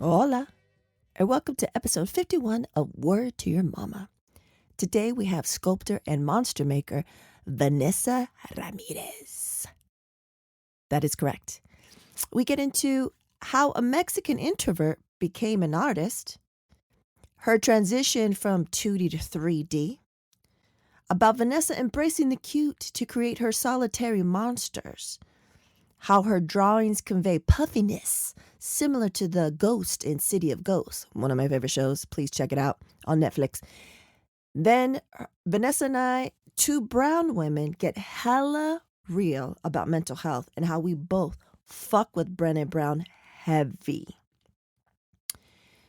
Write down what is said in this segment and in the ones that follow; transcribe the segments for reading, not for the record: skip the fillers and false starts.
Hola, and welcome to episode 51 of Word to Your Mama. Today we have sculptor and monster maker Vanessa Ramirez. That is correct. We get into how a Mexican introvert became an artist, her transition from 2D to 3D, about Vanessa embracing the cute to create her solitary monsters, how her drawings convey puffiness, similar to the ghost in City of Ghosts, one of my favorite shows. Please check it out on Netflix. Then Vanessa and I, two brown women, get hella real about mental health and how we both fuck with Brene Brown heavy.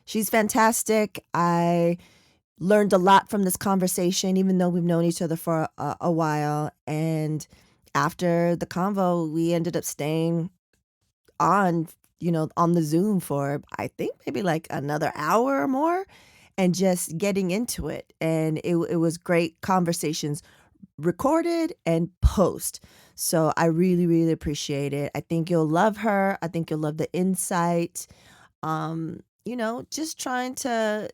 She's fantastic. I learned a lot from this conversation, even though we've known each other for a while. And after the convo, we ended up staying on, on the Zoom for, I think, maybe like another hour or more, and just getting into it. And it was great conversations, recorded and post. So I really, really appreciate it. I think you'll love her. I think you'll love the insight. Just trying to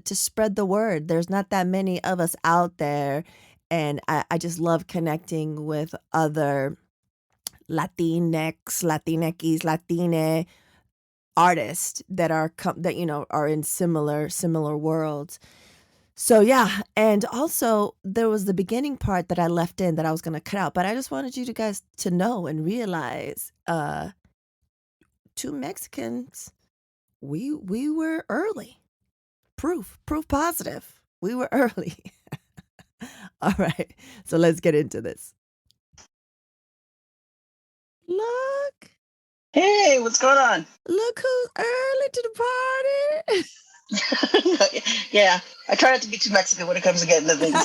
spread the word. There's not that many of us out there. And I just love connecting with other Latinx, Latinx, Latine artists that are are in similar worlds. So yeah, and also there was the beginning part that I left in that I was going to cut out, but I just wanted you guys to know and realize, two Mexicans, we were early. Proof positive. We were early. All right, so let's get into this. Look. Hey, what's going on? Look who's early to the party. Yeah, I try not to be too Mexican when it comes to getting the things.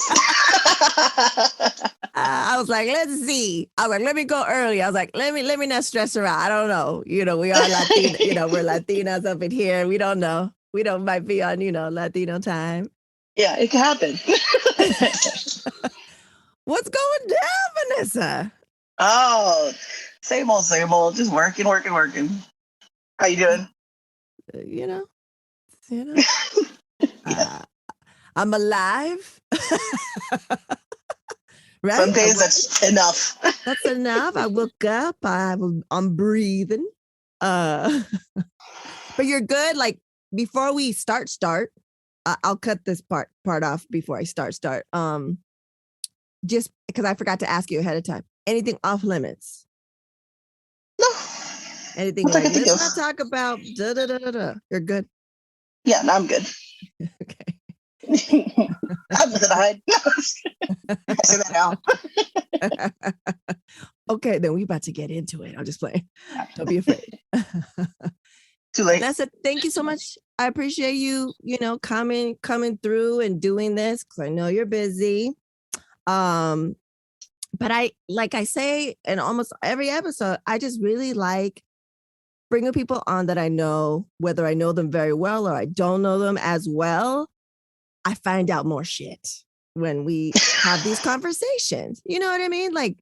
I was like, let's see. I was like, let me go early. I was like, let me not stress her out. I don't know. We are Latina. We're Latinas up in here. We don't know. We don't might be on, Latino time. Yeah, it can happen. What's going down, Vanessa? Oh, same old. Just working. How you doing? I'm alive. Right? Some days that's enough. That's enough. I woke up. I'm breathing. But you're good. Like before we start. I'll cut this part off before I start. Just because I forgot to ask you ahead of time. Anything off limits? No. Anything like let's not talk about da da da da da. You're good. Yeah, no, I'm good. Okay. I'm nothing to hide. I say that now. Okay, then we're about to get into it. I'll just play. Don't be afraid. Too late. Vanessa, thank you so much. I appreciate you, coming through and doing this because I know you're busy. But like I say in almost every episode, I just really like bringing people on that I know, whether I know them very well or I don't know them as well. I find out more shit when we have these conversations. You know what I mean? Like,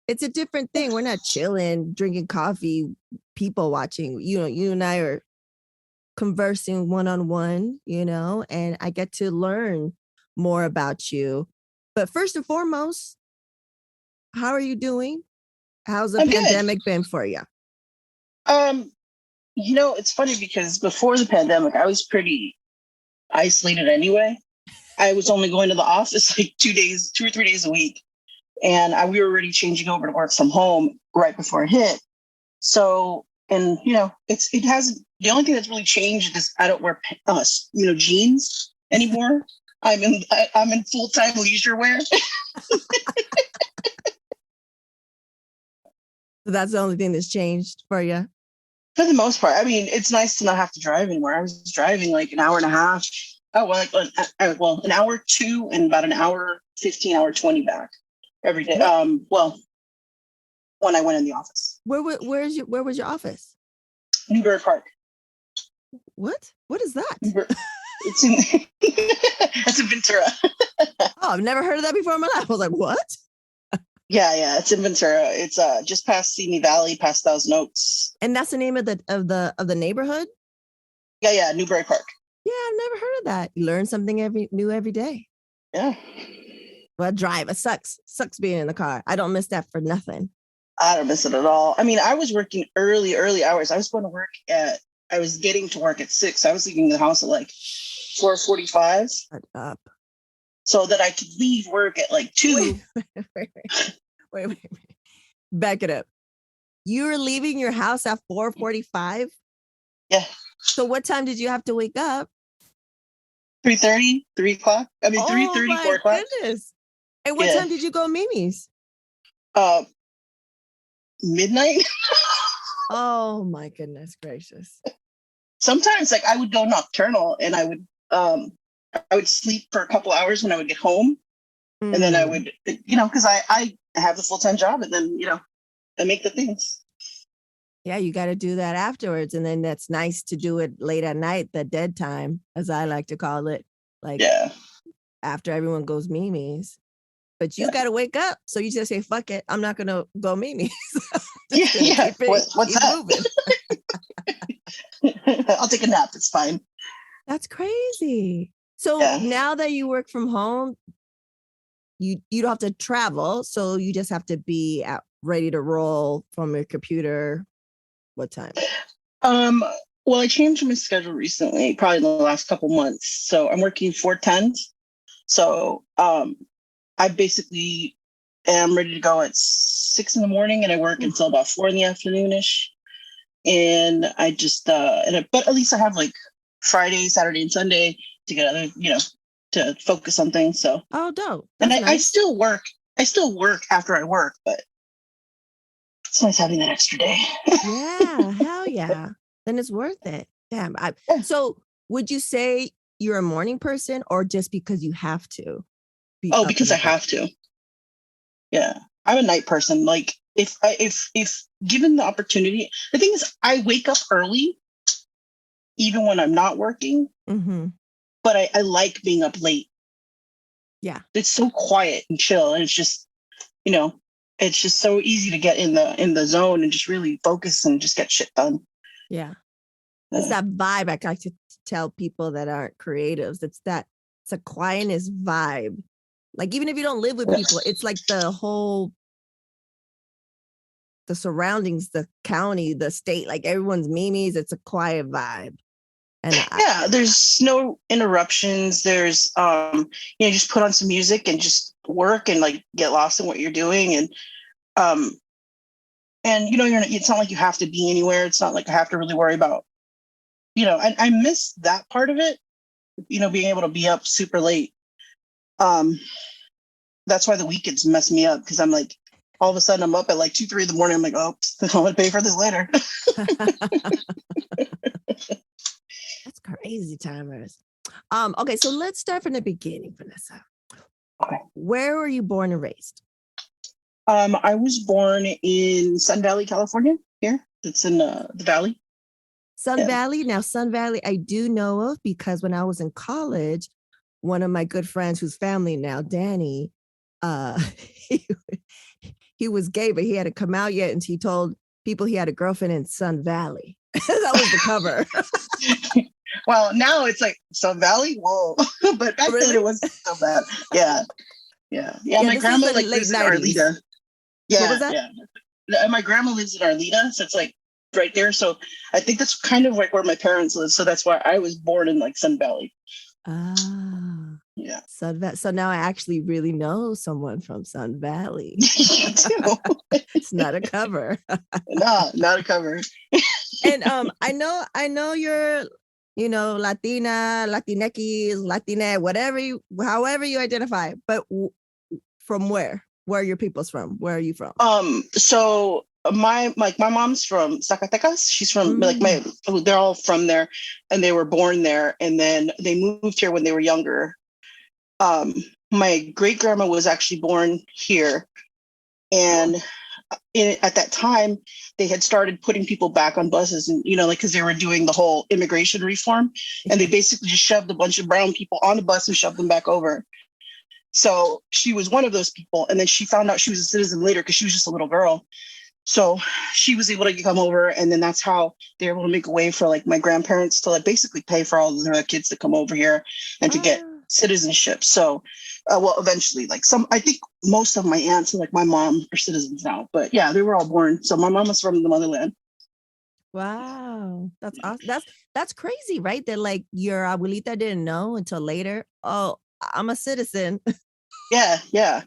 it's a different thing. We're not chilling, drinking coffee, people watching. You and I are conversing one-on-one, and I get to learn more about you. But first and foremost, how are you doing? How's the pandemic been for you? It's funny because before the pandemic, I was pretty isolated anyway. I was only going to the office like 2 or 3 days a week. And we were already changing over to work from home right before it hit. So, and it hasn't, the only thing that's really changed is I don't wear, jeans anymore. I'm in full-time leisure wear. So that's the only thing that's changed for you? For the most part. I mean, it's nice to not have to drive anywhere. I was driving like an hour and a half. Oh, well, an hour 2 and about an hour 15, hour 20 back every day. When I went in the office. Where was your office? Newbury Park. What is that? It's in Ventura. Oh, I've never heard of that before in my life. I was like, what? Yeah, it's in Ventura. It's just past Simi Valley, past Thousand Oaks. And that's the name of the neighborhood? Yeah, Newbury Park. Yeah, I've never heard of that. You learn something new every day. Yeah. Well, drive. It sucks. Sucks being in the car. I don't miss that for nothing. I don't miss it at all. I mean, I was working early hours. I was getting to work at 6. I was leaving the house at like 4:45. Shut up. So that I could leave work at like 2. Wait. Back it up. You were leaving your house at 4:45? Yeah. So what time did you have to wake up? 3:30, 3 o'clock. I mean, 3:30, 4 o'clock. Goodness. And what time did you go Mimi's? Midnight. Oh my goodness gracious. Sometimes like I would go nocturnal and I would sleep for a couple hours when I would get home. And then I would, because I have a full-time job, and then, I make the things. Yeah, you got to do that afterwards. And then that's nice to do it late at night, the dead time, as I like to call it. Like after everyone goes Mimi's. But you got to wake up. So you just say, fuck it. I'm not going to go Mimi's. What's that? I'll take a nap. It's fine. That's crazy. So now that you work from home, you don't have to travel. So you just have to be ready to roll from your computer. What time? Well, I changed my schedule recently, probably in the last couple months. So I'm working 4/10s. So I basically am ready to go at 6 in the morning, and I work until about 4 in the afternoonish. And I just but at least I have like Friday, Saturday, and Sunday to get other, to focus on things. So dope. That's nice. I still work. I still work after I work, but it's nice having that extra day. Yeah, hell yeah. Then it's worth it. Damn. So would you say you're a morning person, or just because you have to? Because I have to. Yeah. I'm a night person. Like if given the opportunity, the thing is I wake up early, even when I'm not working, but I like being up late. Yeah. It's so quiet and chill. And it's just, it's just so easy to get in the zone and just really focus and just get shit done. Yeah. It's that vibe I like to tell people that aren't creatives. It's a quietness vibe. Like, even if you don't live with people, it's like the surroundings, the county, the state, like everyone's Mimi's. It's a quiet vibe. And there's no interruptions. There's, just put on some music and just work and like get lost in what you're doing. And, it's not like you have to be anywhere. It's not like I have to really worry about, I miss that part of it, being able to be up super late. That's why the weekends mess me up, because I'm like, all of a sudden I'm up at like 2, 3 in the morning. I'm like, oh, I'm going to pay for this later. That's crazy timers. Okay, so let's start from the beginning, Vanessa. Okay. Where were you born and raised? I was born in Sun Valley, California. Here, it's in the Valley. Sun Valley. Now, Sun Valley, I do know of, because when I was in college, one of my good friends, whose family now, Danny, he was gay, but he hadn't come out yet, and he told people he had a girlfriend in Sun Valley. That was the cover. Well, now it's like Sun Valley. Whoa! But back then it wasn't so bad. Yeah. My grandma lives in Arleta. Yeah, what was that? Yeah. My grandma lives in Arleta, so it's like right there. So I think that's kind of like where my parents live. So that's why I was born in like Sun Valley. Yeah. So now I actually really know someone from Sun Valley. You do. It's not a cover. No, not a cover. And I know you're, Latina, Latinx, Latina, however you identify. But from where? Where are your people's from? Where are you from? So my mom's from Zacatecas. She's from they're all from there, and they were born there, and then they moved here when they were younger. My great grandma was actually born here, and at that time they had started putting people back on buses, and because they were doing the whole immigration reform, and they basically just shoved a bunch of brown people on the bus and shoved them back over. So she was one of those people, and then she found out she was a citizen later because she was just a little girl. So she was able to come over, and then that's how they were able to make a way for like my grandparents to like basically pay for all of their kids to come over here and to get Ah, citizenship. So, well, eventually, like I think most of my aunts and like my mom are citizens now, but yeah, they were all born. So my mom was from the motherland. wow. That's awesome. That's crazy, right? That like your abuelita didn't know until later. Oh, I'm a citizen. Yeah, yeah,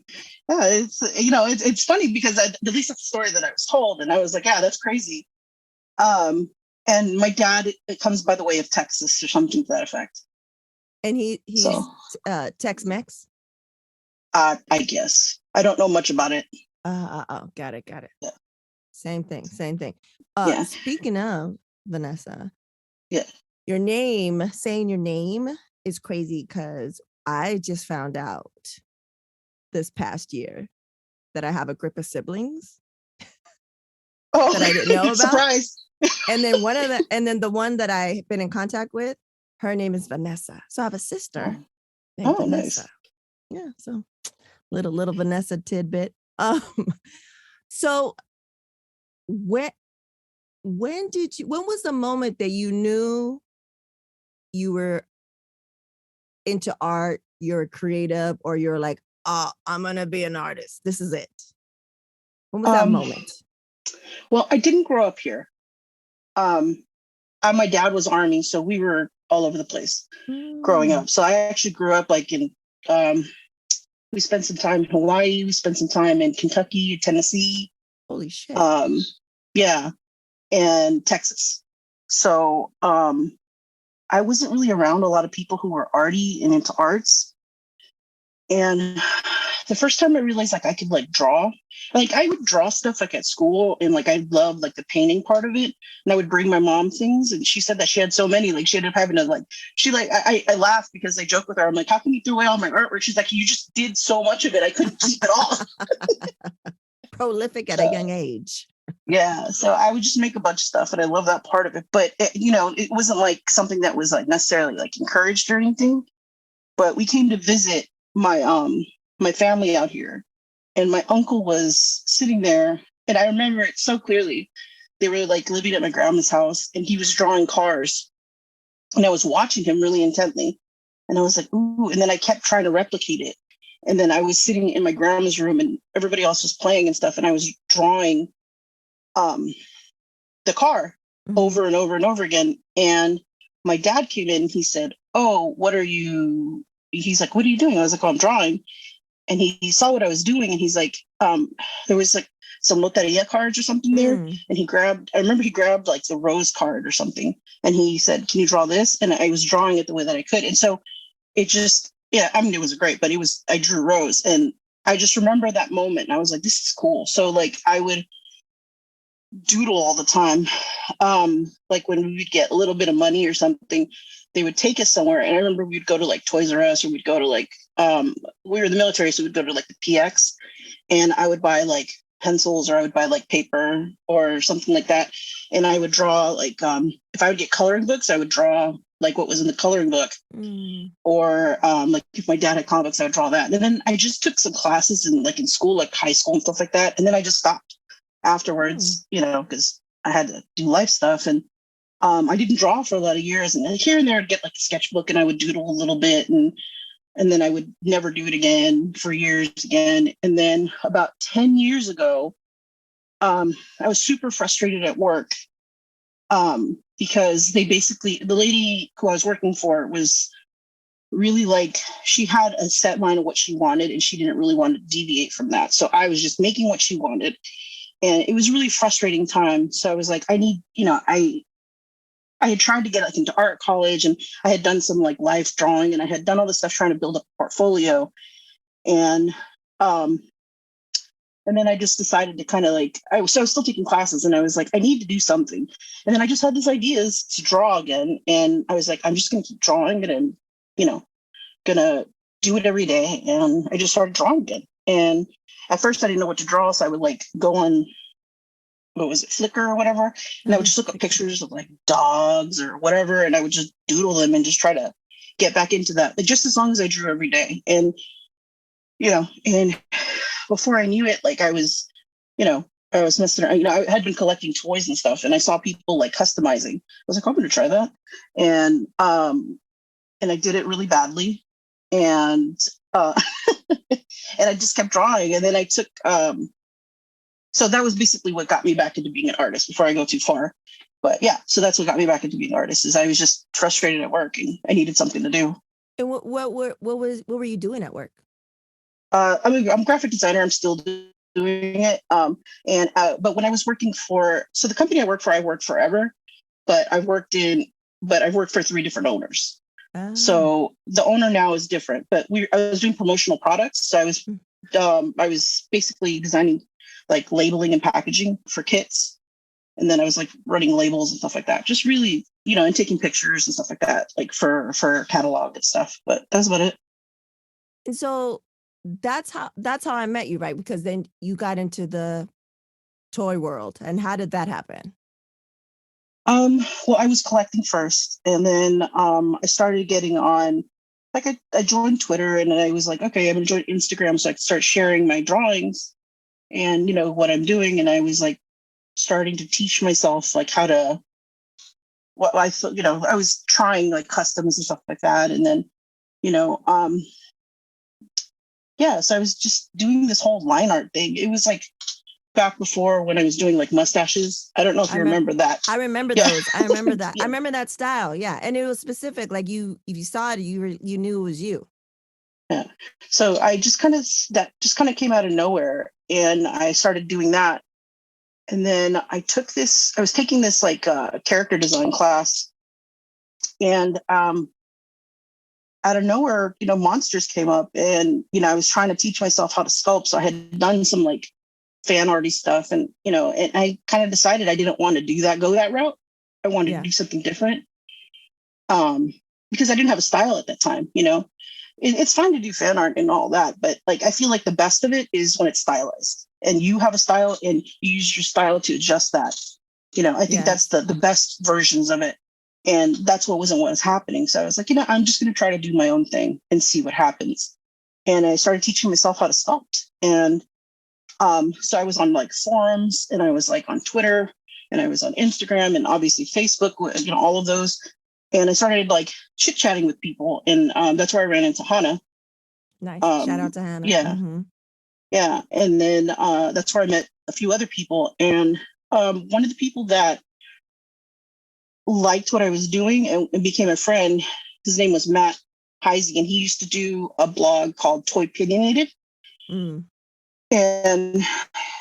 yeah. It's funny because at least that's the story that I was told, and I was like, yeah, that's crazy. Um, and my dad, it comes by the way of Texas or something to that effect. And So, he's Tex-Mex. I guess I don't know much about it. Oh, got it, got it. Yeah, Same thing, same thing. yeah, Speaking of Vanessa, yeah. saying your name is crazy because I just found out this past year that I have a group of siblings Oh, that I didn't know about. surprise! And then the one that I've been in contact with, her name is Vanessa. So I have a sister Oh, named oh, Vanessa. nice. Yeah, so little Vanessa tidbit. So when when was the moment that you knew you were into art, you're creative, or you're like, oh, I'm gonna be an artist. This is it. When was that Um, moment? well, I didn't grow up here. Um, my dad was Army, so we were all over the place growing Mm, up. So I actually grew up like in. Um, we spent some time in Hawaii. We spent some time in Kentucky, Tennessee. holy shit. Um, yeah, and Texas. So I wasn't really around a lot of people who were arty and into arts. And the first time I realized like I could like draw, like I would draw stuff like at school, and like I loved like the painting part of it. And I would bring my mom things, and she said that she had so many, like she ended up having to like she like I laugh because I joke with her. I'm like, how can you throw away all my artwork? She's like, you just did so much of it, I couldn't keep it all. Prolific at a young So age. yeah, so I would just make a bunch of stuff, and I love that part of it. But it wasn't like something that was like necessarily like encouraged or anything. But we came to visit my family out here, and my uncle was sitting there, and I remember it so clearly. They were like living at my grandma's house, and he was drawing cars, and I was watching him really intently, and I was like, ooh, and then I kept trying to replicate it. And then I was sitting in my grandma's room, and everybody else was playing and stuff, and I was drawing um the car Mhm. over and over and over again. And my dad came in, he said, oh, what are you, he's like, what are you doing? I was like, oh, I'm drawing. And he saw what I was doing, and he's like, there was like some loteria cards or something there. Mm. And I remember he grabbed like the rose card or something. And he said, can you draw this? And I was drawing it the way that I could. And so it just, yeah, I mean, it was great, but I drew rose. And I just remember that moment. And I was like, this is cool. So like I would doodle all the time. Like when we would get a little bit of money or something, they would take us somewhere. And I remember we'd go to like Toys R Us, or we'd go to like, we were in the military, so we'd go to like the PX, and I would buy like pencils, or I would buy like paper or something like that. And I would draw like, if I would get coloring books, I would draw like what was in the coloring book. Mm. Or like if my dad had comic books, I would draw that. And then I just took some classes in school, like high school and stuff like that. And then I just stopped Mm. afterwards, because I had to do life stuff. And I didn't draw for a lot of years. And then here and there I'd get like a sketchbook, and I would doodle a little bit, and then I would never do it again for years again. And then about 10 years ago, I was super frustrated at work, because the lady who I was working for was really like, she had a set line of what she wanted, and she didn't really want to deviate from that. So I was just making what she wanted. And it was a really frustrating time. So I was like, I need, I had tried to get like into art college, and I had done some like life drawing, and I had done all this stuff trying to build up a portfolio. And um and then I just decided to kind of like, I was still taking classes, and I was like, I need to do something. And then I just had these ideas to draw again. And I was like, I'm just gonna keep drawing, and I'm, you know, gonna do it every day. And I just started drawing again. And at first I didn't know what to draw. So I would like go on, what was it, Flickr or whatever. And I would just look up pictures of like dogs or whatever. And I would just doodle them and just try to get back into that. Like just as long as I drew every day. And, and before I knew it, like I was, I was messing around, I had been collecting toys and stuff, and I saw people like customizing. I was like, I'm going to try that. And I did it really badly. And, and I just kept drawing. And then I took, so that was basically what got me back into being an artist before I go too far. But yeah, so that's what got me back into being an artist is I was just frustrated at work and I needed something to do. And what were you doing at work? I'm a graphic designer. I'm still doing it. But when I was working so the company I worked forever, but I've worked for 3 different owners. Oh. So the owner now is different, but I was doing promotional products. So I was basically designing like labeling and packaging for kits. And then I was like running labels and stuff like that. Just really, and taking pictures and stuff like that, like for catalog and stuff. But that's about it. And so that's how I met you, right? Because then you got into the toy world. And how did that happen? Well, I was collecting first, and then I started getting on, like I joined Twitter, and then I was like, okay, I'm gonna join Instagram, so I could start sharing my drawings and what I'm doing, and I was like starting to teach myself like how to what I thought, I was trying like customs and stuff like that, and then yeah, so I was just doing this whole line art thing. It was like back before when I was doing like mustaches. I don't know if you remember that. I remember those. I remember that. Yeah. I remember that style. Yeah. And it was specific. Like if you saw it, you knew it was you. Yeah. So I just kind of came out of nowhere, and I started doing that. And then I was taking this like character design class, and out of nowhere, monsters came up, and I was trying to teach myself how to sculpt. So I had done some like fan arty stuff, and and I kind of decided I didn't want to go that route. I wanted to do something different, because I didn't have a style at that time. It's fine to do fan art and all that, but like I feel like the best of it is when it's stylized and you have a style and you use your style to adjust that. I think that's the best versions of it, and that's what was happening. So I was like, I'm just going to try to do my own thing and see what happens. And I started teaching myself how to sculpt, and so I was on like forums, and I was like on Twitter, and I was on Instagram, and obviously Facebook, all of those. And I started like chit chatting with people, and that's where I ran into Hannah. Nice. Shout out to Hannah. Yeah. Mm-hmm. Yeah. And then that's where I met a few other people. And one of the people that liked what I was doing and became a friend, his name was Matt Heisey, and he used to do a blog called Toy Opinionated. Mm. And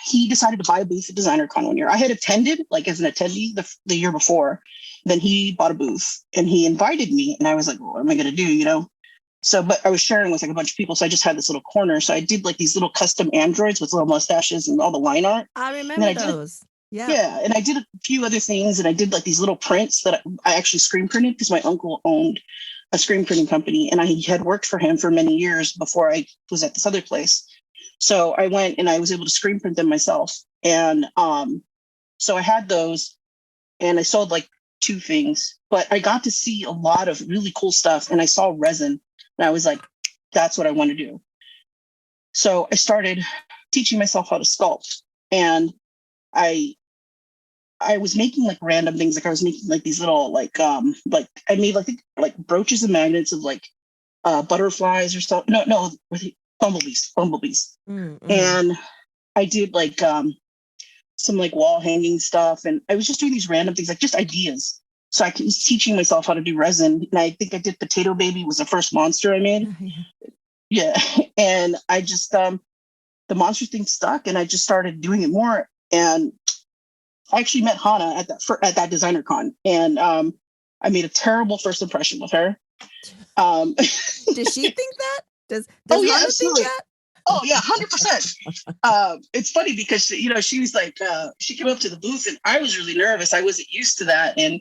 he decided to buy a booth at DesignerCon one year. I had attended like as an attendee the year before. Then he bought a booth and he invited me, and I was like, well, what am I going to do? So, but I was sharing with like a bunch of people. So I just had this little corner. So I did like these little custom androids with little mustaches and all the line art. I remember those. Yeah. And I did a few other things, and I did like these little prints that I actually screen printed because my uncle owned a screen printing company, and I had worked for him for many years before I was at this other place. So I went and I was able to screen print them myself. And so I had those, and I sold like 2 things, but I got to see a lot of really cool stuff, and I saw resin, and I was like, that's what I want to do. So I started teaching myself how to sculpt, and I was making like random things. Like I was making like these little like I made like brooches and magnets of like butterflies or something. No, bumblebees. Mm-hmm. And I did like some like wall hanging stuff, and I was just doing these random things, like just ideas. So I was teaching myself how to do resin, and I think I did Potato Baby was the first monster I made. Yeah. And I just the monster thing stuck, and I just started doing it more. And I actually met Hannah at that DesignerCon, and I made a terrible first impression with her. Does she think that? Does Hannah think that? Oh yeah, 100%. It's funny because she was like, she came up to the booth, and I was really nervous. I wasn't used to that, and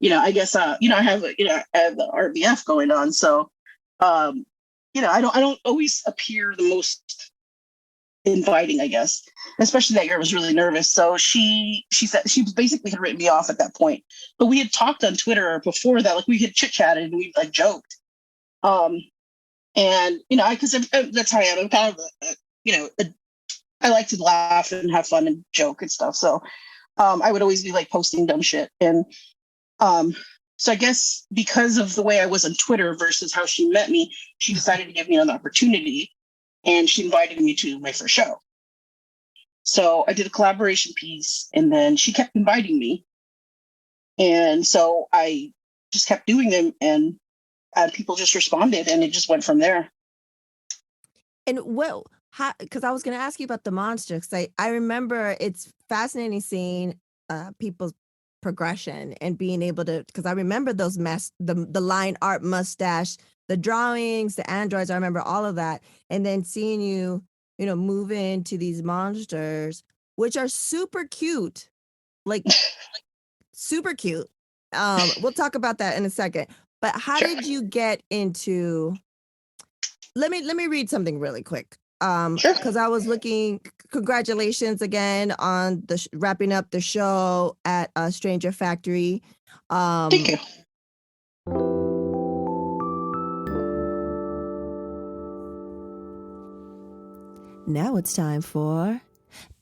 I guess I have the RBF going on, so I don't always appear the most inviting, I guess. Especially that year, I was really nervous. So she said she basically had written me off at that point. But we had talked on Twitter before that, like we had chit chatted and we like joked. And because that's how I am. I'm kind of I like to laugh and have fun and joke and stuff. So I would always be like posting dumb shit. And so I guess because of the way I was on Twitter versus how she met me, she decided to give me another opportunity, and she invited me to my first show. So I did a collaboration piece, and then she kept inviting me. And so I just kept doing them, and people just responded, and it just went from there. And because I was going to ask you about the monster, because I remember it's fascinating seeing people's progression and being able to, because I remember those the line art mustache, the drawings, the androids, I remember all of that. And then seeing you move into these monsters, which are super cute, like super cute. We'll talk about that in a second. But how did you get into... Let me read something really quick. Because I was looking. Congratulations again on the wrapping up the show at Stranger Factory. Thank you. Now it's time for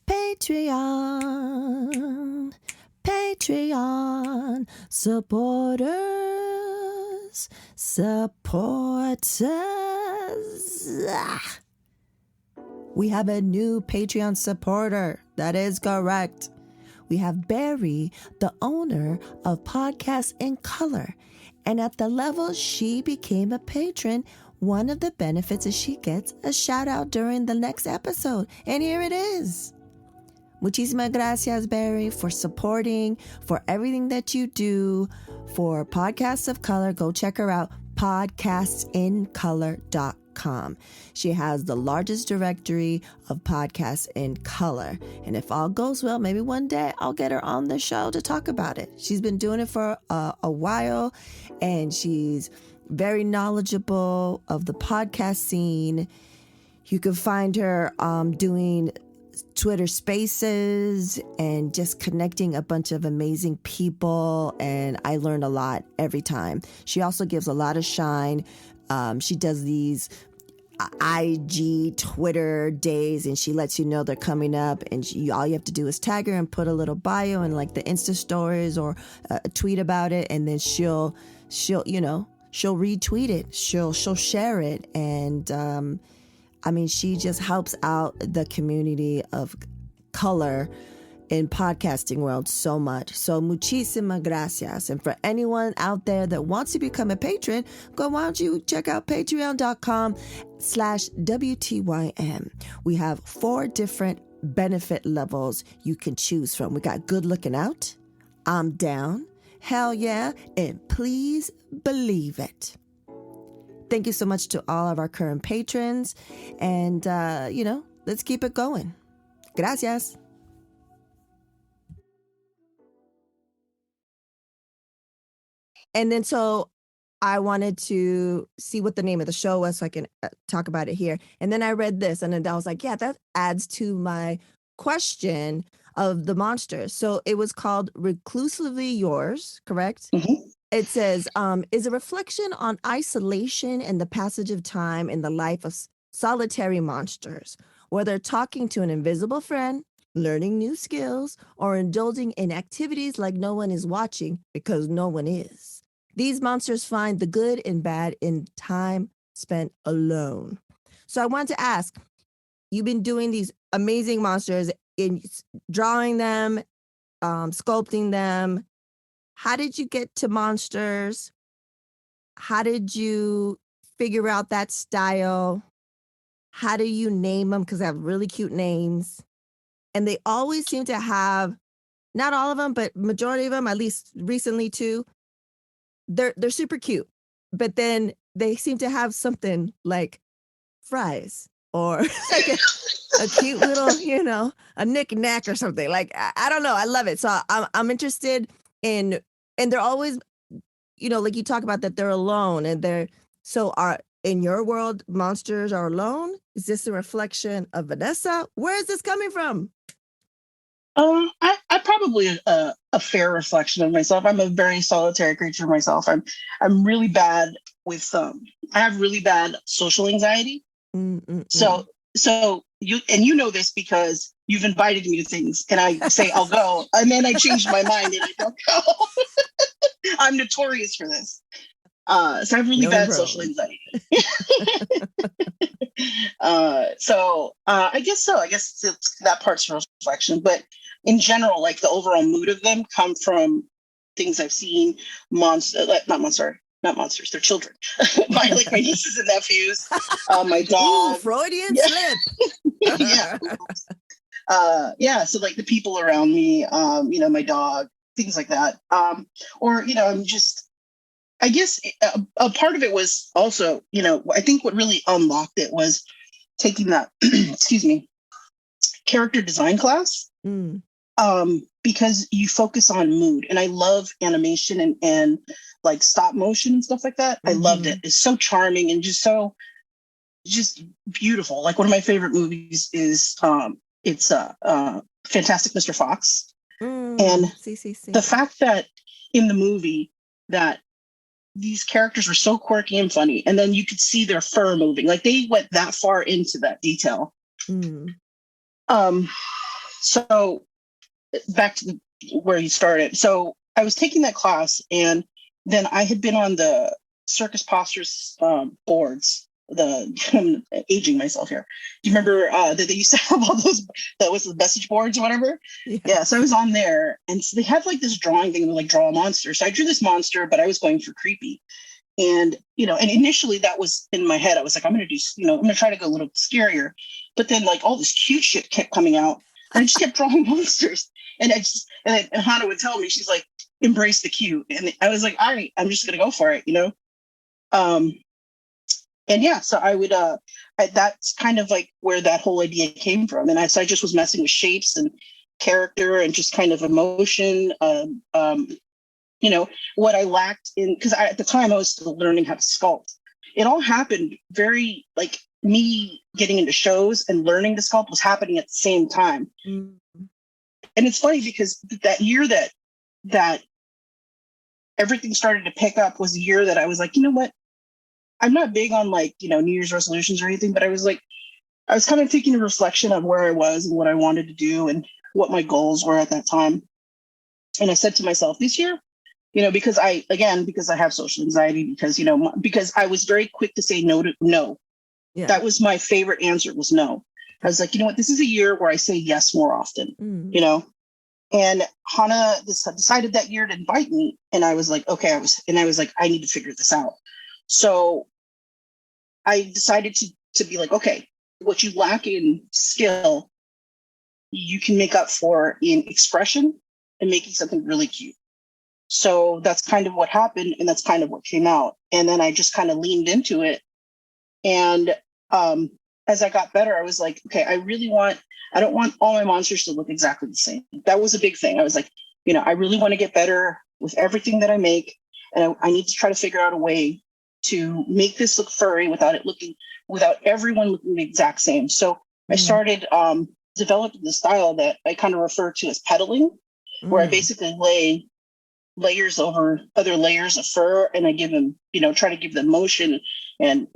Patreon. Patreon supporters. We have a new Patreon supporter. That is correct. We have Barry, the owner of Podcasts in Color. And at the level she became a patron, one of the benefits is she gets a shout out during the next episode. And here it is. Muchísimas gracias, Barry, for supporting, for everything that you do for Podcasts of Color. Go check her out, podcastincolor.com. She has the largest directory of podcasts in color. And if all goes well, maybe one day I'll get her on the show to talk about it. She's been doing it for a while, and she's very knowledgeable of the podcast scene. You can find her doing Twitter Spaces and just connecting a bunch of amazing people, and I learn a lot every time. She also gives a lot of shine. She does these IG Twitter days, and she lets you know they're coming up, and all you have to do is tag her and put a little bio and like the Insta stories or a tweet about it, and then she'll retweet it, she'll share it, and she just helps out the community of color in podcasting world so much. So muchísimas gracias. And for anyone out there that wants to become a patron, why don't you check out patreon.com/WTYM. We have 4 different benefit levels you can choose from. We got good looking out, I'm down, hell yeah, and please believe it. Thank you so much to all of our current patrons. And, let's keep it going. Gracias. And then so I wanted to see what the name of the show was so I can talk about it here. And then I read this, and then I was like, yeah, that adds to my question of the monsters. So it was called Reclusively Yours, correct? Mm-hmm. It says, is a reflection on isolation and the passage of time in the life of solitary monsters, whether talking to an invisible friend, learning new skills, or indulging in activities like no one is watching because no one is. These monsters find the good and bad in time spent alone. So I wanted to ask, you've been doing these amazing monsters, in drawing them, sculpting them. How did you get to monsters? How did you figure out that style? How do you name them? Because they have really cute names. And they always seem to have, not all of them, but majority of them, at least recently too, they're super cute. But then they seem to have something like fries or like a cute little, a knick-knack or something. Like, I don't know. I love it. So I'm interested in, and they're always, like you talk about that they're alone, and in your world, monsters are alone? Is this a reflection of Vanessa? Where is this coming from? I probably a fair reflection of myself. I'm a very solitary creature myself. I'm really bad with I have really bad social anxiety. Mm-mm-mm. So So you know this because you've invited me to things and I say I'll go and then I change my mind and I don't go. I'm notorious for this. So I have really Known and bad social grown. anxiety. I guess so. I guess that part's reflection, but in general, like the overall mood of them come from things I've seen. Not monsters. They're children. my nieces and nephews, my Ooh, dog. Freudian Yeah, slip. yeah, yeah. So like the people around me, my dog, things like that. Or I'm just I guess a part of it was also, I think what really unlocked it was taking that, excuse me, character design class, Mm, because you focus on mood. And I love animation and like stop motion and stuff like that. I loved it. mhm. It's so charming and just beautiful. Like one of my favorite movies is it's Fantastic Mr. Fox. And See, see, the see. fact that in the movie that these characters were so quirky and funny, and then you could see their fur moving. Like they went that far into that detail. Mm, Um, so back to where you started. So I was taking that class, and then I had been on the Circus Postures boards. I'm aging myself here. Do you remember that they used to have all those? That was the message boards or whatever. Yeah, so I yes. was on there, and so they had like this drawing thing, like draw a monster. So I drew this monster, but I was going for creepy. And and initially that was in my head. I was like, I'm gonna try to go a little scarier. But then like all this cute shit kept coming out, and I just kept drawing monsters. And Hannah would tell me, she's like, embrace the cute. And I was like, all right, I'm just gonna go for it. Um, and yeah, so that's kind of like where that whole idea came from. So I just was messing with shapes and character and just kind of emotion. What I lacked in, because at the time I was still learning how to sculpt. It all happened very like me getting into shows and learning to sculpt was happening at the same time. Mm, And it's funny because that year that everything started to pick up was the year that I was like, you know what? I'm not big on like, New Year's resolutions or anything, but I was like, I was kind of taking a reflection of where I was and what I wanted to do and what my goals were at that time. And I said to myself, this year, because I have social anxiety, because I was very quick to say no to no. yeah. That was my favorite answer was no. I was like, you know what, this is a year where I say yes more often, Mm, you know? And Hannah decided that year to invite me. And I was like, okay, I was like, I need to figure this out. So I decided to be like, okay, what you lack in skill, you can make up for in expression and making something really cute. So that's kind of what happened, and that's kind of what came out. And then I just kind of leaned into it. And as I got better, I was like, okay, I don't want all my monsters to look exactly the same. That was a big thing. I was like, I really want to get better with everything that I make. And I need to try to figure out a way to make this look furry without everyone looking the exact same. So I mm, started developing the style that I kind of refer to as pedaling, where I mm. basically lay layers over other layers of fur and I give them, try to give them motion and,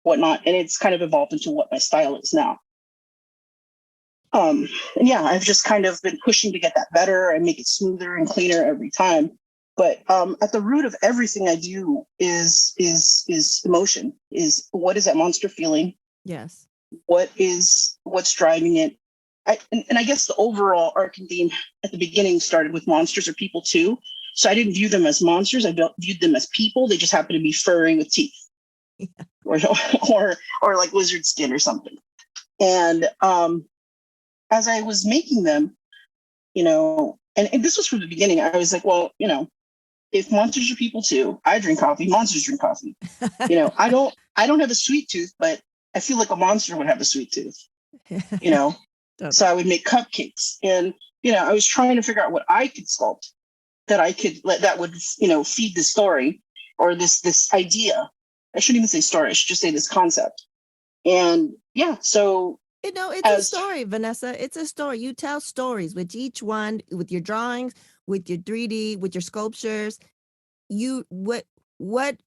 whatnot. And it's kind of evolved into what my style is now. And yeah, I've just kind of been pushing to get that better and make it smoother and cleaner every time. But at the root of everything I do is emotion. Is what is that monster feeling? Yes. What's driving it? And I guess the overall arc and theme at the beginning started with monsters or people too. So I didn't view them as monsters. I viewed them as people. They just happen to be furry with teeth, or or like lizard skin or something. And as I was making them, and this was from the beginning. I was like, well, if monsters are people too, I drink coffee. Monsters drink coffee. I don't have a sweet tooth, but I feel like a monster would have a sweet tooth. You know, so Totally. I would make cupcakes, and I was trying to figure out what I could sculpt that I could let that would feed the story or this idea. I shouldn't even say story. I should just say this concept. And yeah, so It's a as story, Vanessa. It's a story. You tell stories with each one, with your drawings, with your 3D, with your sculptures. You what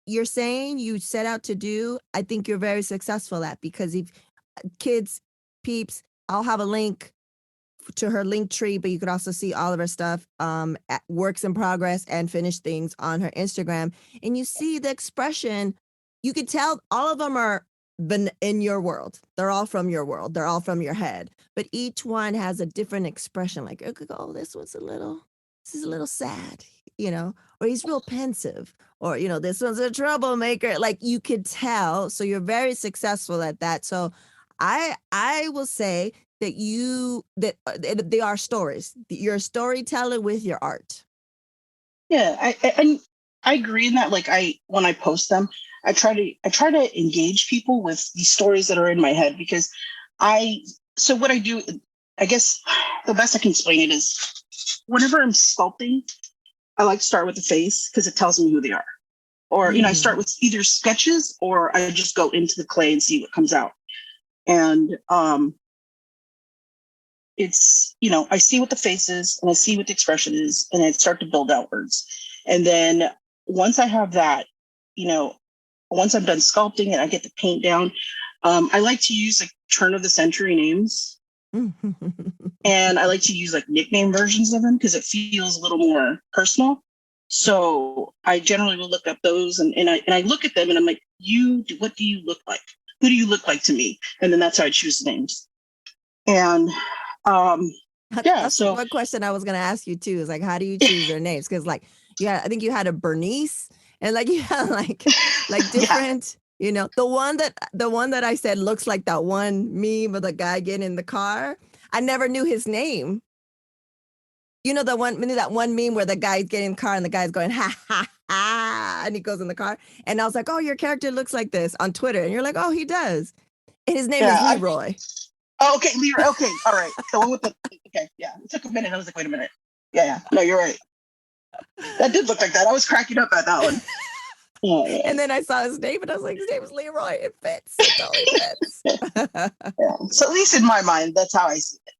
you're saying you set out to do, I think you're very successful at because if kids peeps, I'll have a link to her link tree, but you could also see all of her stuff, at works in progress and finished things on her Instagram. And you see the expression, you could tell all of them are in your world. They're all from your world. They're all from your head, but each one has a different expression. Like, oh, this is a little sad, or he's real pensive, or, this one's a troublemaker. Like, you could tell. So you're very successful at that. So I will say that they are stories. You're a storyteller with your art. Yeah, I agree in that. Like, when I post them, I try to engage people with these stories that are in my head, because so what I do, I guess the best I can explain it is, whenever I'm sculpting, I like to start with the face because it tells me who they are. Or, I start with either sketches, or I just go into the clay and see what comes out. And it's, I see what the face is, and I see what the expression is, and I start to build outwards. And then once I have that, once I'm done sculpting and I get the paint down, I like to use like turn of the century names. And I like to use like nickname versions of them because it feels a little more personal. So I generally will look up those, and I look at them and I'm like, what do you look like? Who do you look like to me? And then that's how I choose the names. And that's so one question I was going to ask you too, is like, how do you choose their names? Because like, I think you had a Bernice, and like you had like different, the one that I said looks like that one meme of the guy getting in the car. I never knew his name. That one meme where the guy's getting in the car and the guy's going, ha, ha, ha, and he goes in the car. And I was like, oh, your character looks like this on Twitter. And you're like, oh, he does. And his name is Leroy. Okay, Leroy. Okay, all right. The one with okay, yeah. It took a minute. I was like, wait a minute. Yeah. No, you're right. That did look like that. I was cracking up at that one. Yeah. And then I saw his name and I was like, his name is Leroy. It fits. It totally fits. Yeah. So at least in my mind, that's how I see it.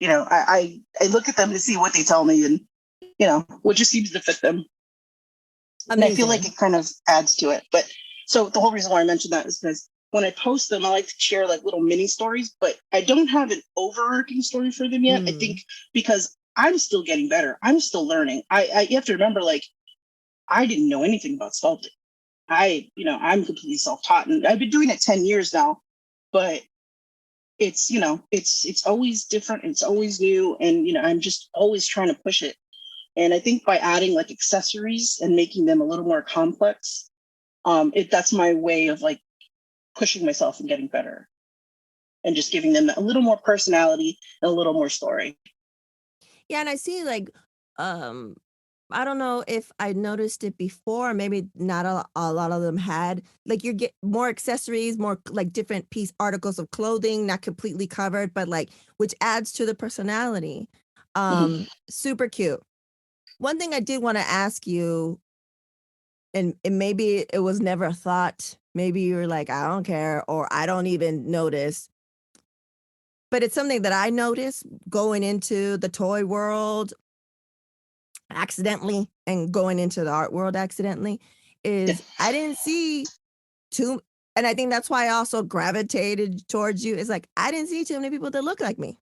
I look at them to see what they tell me, and, what just seems to fit them. And I feel like it kind of adds to it. But so the whole reason why I mentioned that is because when I post them, I like to share like little mini stories, but I don't have an overarching story for them yet. I think because I'm still getting better. I'm still learning. You have to remember, like, I didn't know anything about sculpting. I'm completely self-taught, and I've been doing it 10 years now, but it's, it's always different. It's always new. And, I'm just always trying to push it. And I think by adding like accessories and making them a little more complex, that's my way of like pushing myself and getting better, and just giving them a little more personality and a little more story. Yeah. And I see like, I don't know if I noticed it before, maybe not a lot of them had, like, you get more accessories, more like different articles of clothing, not completely covered, but like, which adds to the personality. Super cute. One thing I did want to ask you, and maybe it was never a thought, maybe you were like, I don't care, or I don't even notice, but it's something that I noticed going into the toy world accidentally and going into the art world accidentally, is I didn't see too, and I think that's why I also gravitated towards you, is like, I didn't see too many people that look like me.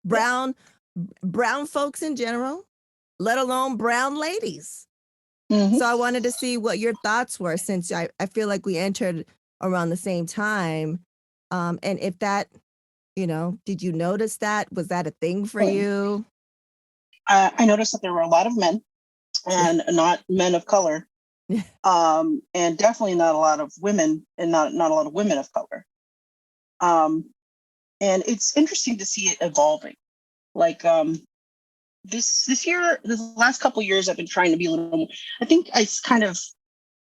Brown folks in general, let alone brown ladies. So I wanted to see what your thoughts were, since I feel like we entered around the same time. And if that, did you notice that? Was that a thing for you? I noticed that there were a lot of men, and not men of color. And definitely not a lot of women, and not a lot of women of color. And it's interesting to see it evolving. Like, this year, this last couple of years, I've been trying to be a little more, I think I kind of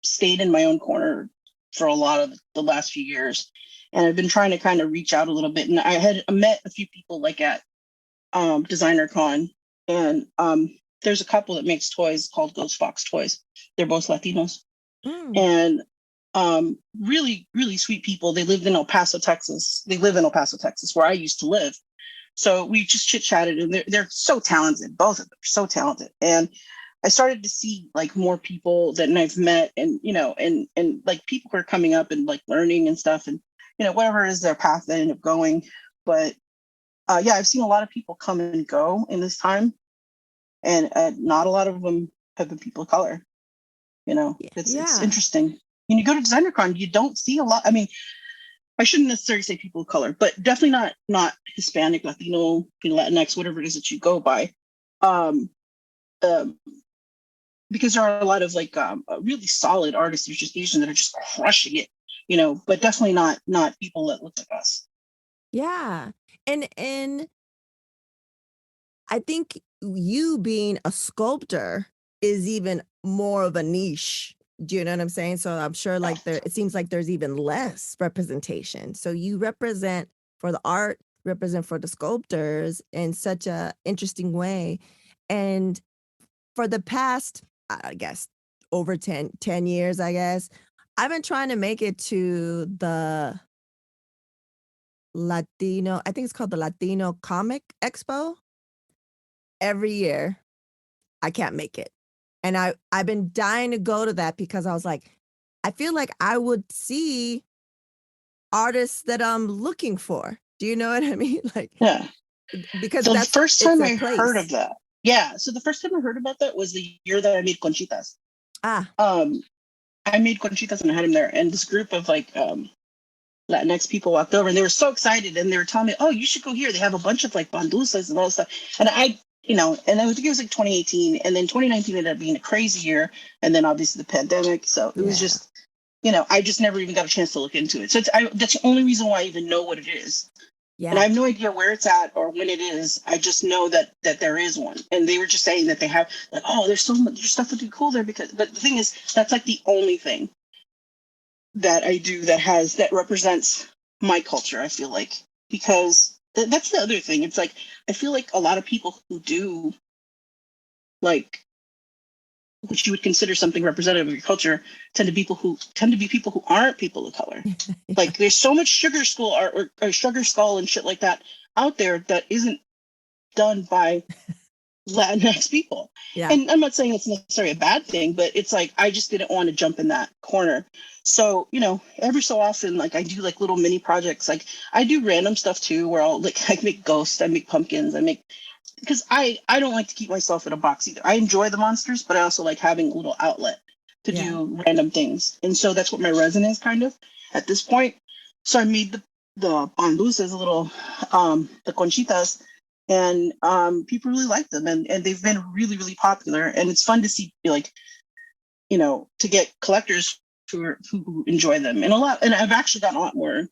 stayed in my own corner for a lot of the last few years. And I've been trying to kind of reach out a little bit. And I had met a few people like at Designer Con, and there's a couple that makes toys called Ghost Fox Toys. They're both Latinos. And really, really sweet people. They lived in El Paso, Texas. They live in El Paso, Texas, where I used to live. So we just chit-chatted, and they're so talented. Both of them are so talented. And I started to see like more people that I've met, and, and like people who are coming up and like learning and stuff. And, whatever is their path they end up going. But yeah, I've seen a lot of people come and go in this time, and not a lot of them have been people of color. It's Yeah. interesting. When you go to DesignerCon, you don't see a lot. I mean, I shouldn't necessarily say people of color, but definitely not Hispanic, Latino, Latinx, whatever it is that you go by. Um, um, because there are a lot of really solid artists. There's just Asians that are just crushing it, but definitely not people that look like us. Yeah. And I think you being a sculptor is even more of a niche. Do you know what I'm saying? So I'm sure it seems like there's even less representation. So you represent for the art, represent for the sculptors in such a interesting way. And for the past, I guess, over 10 years, I guess, I've been trying to make it to the Latino, I think it's called the Latino Comic Expo every year. I can't make it. And I've been dying to go to that because I was like, I feel like I would see artists that I'm looking for. Do you know what I mean? Like, Yeah. because So the first it's time a I heard of place. that, yeah. So the first time I heard about that was the year that I made Conchitas. Ah, I made Conchitas and I had him there, and this group of Latinx people walked over and they were so excited and they were telling me, "Oh, you should go here. They have a bunch of bandusas and all this stuff." And and I think it was like 2018, and then 2019 ended up being a crazy year, and then obviously the pandemic. So it was yeah. just, I just never even got a chance to look into it. So that's the only reason why I even know what it is. And I Yeah. have no idea where it's at or when it is. I just know that there is one. And they were just saying that they have there's so much there's stuff would be cool there but the thing is, that's like the only thing that I do that represents my culture, I feel like. Because that's the other thing. It's like I feel like a lot of people who do like which you would consider something representative of your culture tend to be people who aren't people of color. Like there's so much sugar skull art or sugar skull and shit like that out there that isn't done by Latinx people. Yeah. And I'm not saying it's necessarily a bad thing, but it's like I just didn't want to jump in that corner. So, every so often, I do little mini projects. Like I do random stuff too, where I make ghosts, I make pumpkins, because I don't like to keep myself in a box either. I enjoy the monsters, but I also like having a little outlet to Yeah. do random things. And so that's what my resin is kind of at this point. So I made the bandusas, the conchitas, and people really like them, and they've been really, really popular. And it's fun to see to get collectors who enjoy them, and I've actually gotten a lot more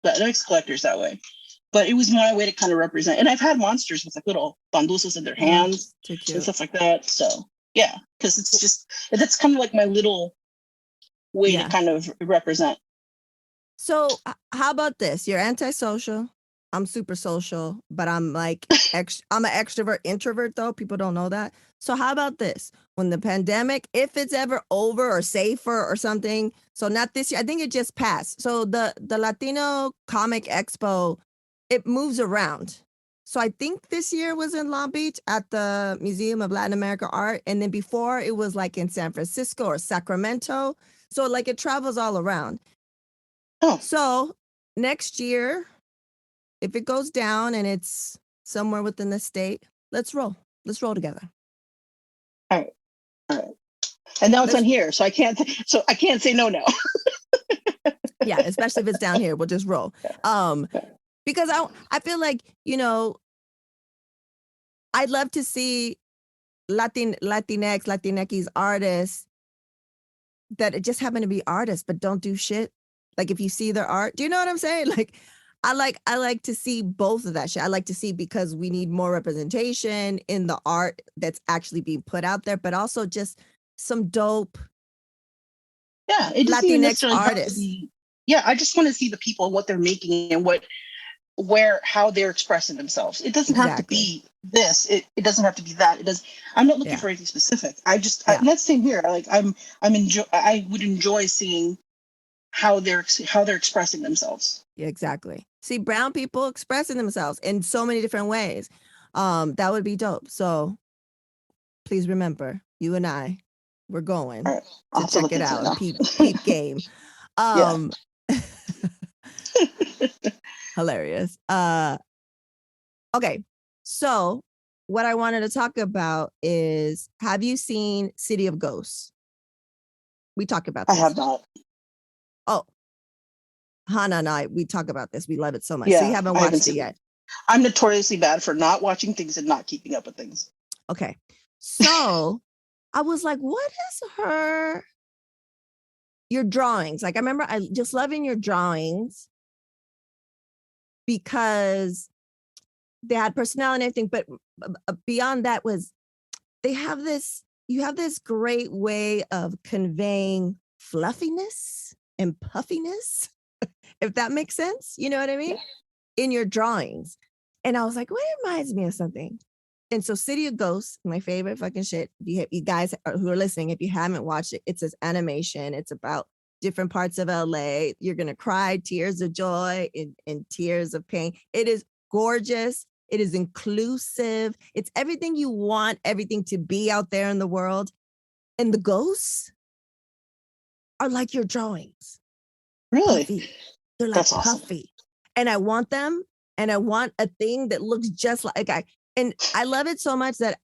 Latinx collectors that way. But it was my way to kind of represent. And I've had monsters with little bandusas in their Oh, hands too and cute. stuff like that. So yeah, because that's kind of like my little way to Yeah. kind of represent. So how about this? You're antisocial. I'm super social, but I'm I'm an extrovert, introvert though. People don't know that. So how about this? When the pandemic, if it's ever over or safer or something, so not this year, I think it just passed. So the Latino Comic Expo, it moves around. So I think this year was in Long Beach at the Museum of Latin American Art. And then before it was in San Francisco or Sacramento. So it travels all around. Oh, So next year, if it goes down and it's somewhere within the state, let's roll. Let's roll together. all right, all right. And now it's on Let's here, so I can't say no now. Yeah, especially if it's down here, we'll just roll. Because I feel like, I'd love to see Latinx artists that just happen to be artists but don't do shit. Like if you see their art, do you know what I'm saying? I like to see both of that shit. I like to see because we need more representation in the art that's actually being put out there, but also just some dope Yeah, it doesn't even Latinx necessarily have to artists. be. Yeah, I just want to see the people, what they're making, and how they're expressing themselves. It doesn't have to Exactly. be this. It doesn't have to be that. It does. I'm not looking Yeah. for anything specific. Yeah. And that's the same here. I would enjoy seeing how they're expressing themselves. Yeah, exactly. See brown people expressing themselves in so many different ways. That would be dope. So please remember, you and I, we're going All right, I'll to have to check look it into out it and now. peep game. Yeah. Um Hilarious. Okay. So what I wanted to talk about is, have you seen City of Ghosts? We talk about I this. have not. Oh, Hannah and I, we talk about this. We love it so much. Yeah, So you haven't I haven't watched it seen yet. it. I'm notoriously bad for not watching things and not keeping up with things. Okay. So I was like, what is your drawings? Like, I remember I just loving your drawings because they had personality and everything. But beyond that was you have this great way of conveying fluffiness and puffiness, if that makes sense. You know what I mean? In your drawings. And I was like, well, it reminds me of something. And so City of Ghosts, my favorite fucking shit. You guys who are listening, if you haven't watched it, it's this animation. It's about different parts of LA. You're going to cry tears of joy and tears of pain. It is gorgeous. It is inclusive. It's everything you want everything to be out there in the world. And the ghosts are like your drawings. Really? Puffy. They're like That's awesome. puffy. And I want them. And I want a thing that looks just like and I love it so much that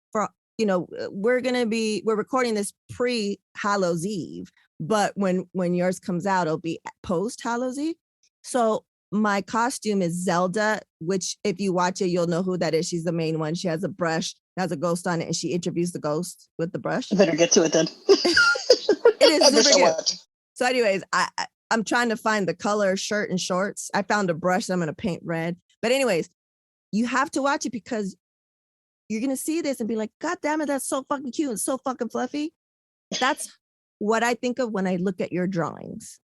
we're recording this pre-Hallows Eve, but when yours comes out, it'll be post-Hallows Eve. So my costume is Zelda, which if you watch it, you'll know who that is. She's the main one. She has a brush, has a ghost on it, and she interviews the ghost with the brush. I better get to it then. It is super cute. So anyways, I'm trying to find the color shirt and shorts. I found a brush that I'm going to paint red. But anyways, you have to watch it because you're going to see this and be like, God damn it, that's so fucking cute and so fucking fluffy. That's what I think of when I look at your drawings.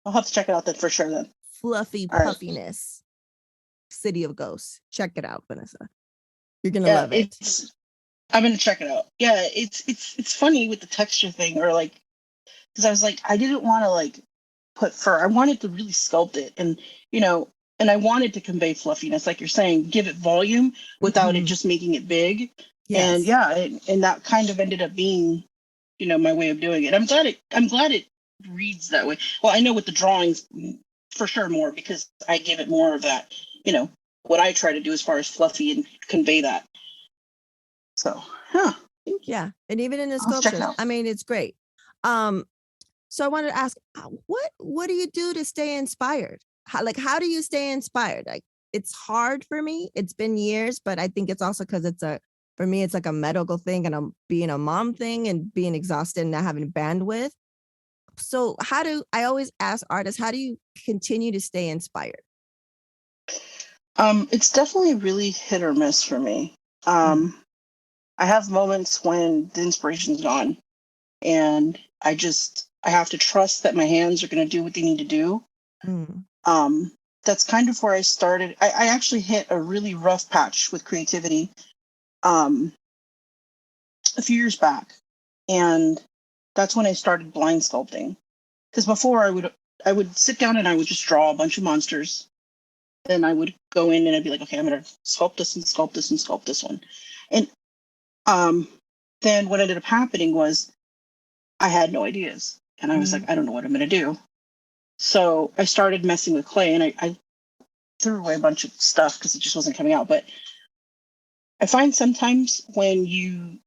I'll have to check it out then for sure then. Fluffy puffiness. Right. City of Ghosts. Check it out, Vanessa. You're going to love it. I'm going to check it out. Yeah, it's funny with the texture thing, or like, because I was like, I didn't want to like put fur. I wanted to really sculpt it, and and I wanted to convey fluffiness, like you're saying, give it volume without it just making it big. Yes. And yeah, and that kind of ended up being, my way of doing it. I'm glad it reads that way. Well, I know with the drawings for sure more, because I give it more of that, what I try to do as far as fluffy and convey that. So, yeah, and even in the sculptures, I mean, it's great. So I wanted to ask, what do you do to stay inspired? How do you stay inspired? Like, it's hard for me. It's been years, but I think it's also because for me, it's like a medical thing and I'm being a mom thing and being exhausted and not having bandwidth. So I always ask artists, how do you continue to stay inspired? It's definitely really hit or miss for me. I have moments when the inspiration's gone and I have to trust that my hands are going to do what they need to do. That's kind of where I started. I actually hit a really rough patch with creativity a few years back. And that's when I started blind sculpting. Because before I would sit down and I would just draw a bunch of monsters. Then I would go in and I'd be like, okay, I'm going to sculpt this and sculpt this and sculpt this one. And then what ended up happening was I had no ideas. And I was like, I don't know what I'm going to do. So I started messing with clay, and I threw away a bunch of stuff because it just wasn't coming out. But I find sometimes when your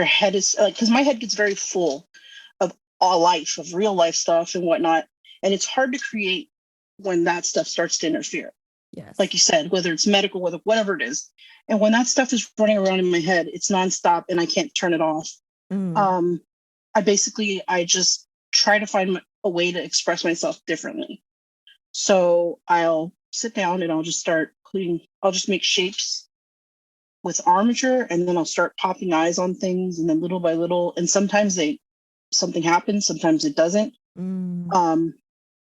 head is like, because my head gets very full of all life, of real life stuff and whatnot. And it's hard to create when that stuff starts to interfere. Yes. Like you said, whether it's medical, whatever it is. And when that stuff is running around in my head, it's nonstop and I can't turn it off. I just try to find a way to express myself differently. So I'll sit down and I'll just I'll just make shapes with armature, and then I'll start popping eyes on things, and then little by little, and sometimes something happens, sometimes it doesn't.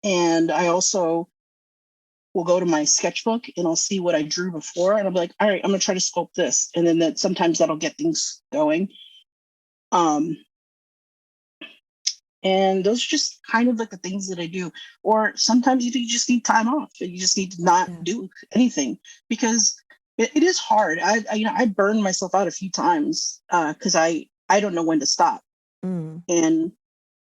And I also will go to my sketchbook and I'll see what I drew before, and I'll be like, all right, I'm gonna try to sculpt this. And then sometimes that'll get things going. And those are just kind of like the things that I do. Or sometimes you just need time off. You just need to not do anything, because it is hard. I burned myself out a few times because I don't know when to stop. And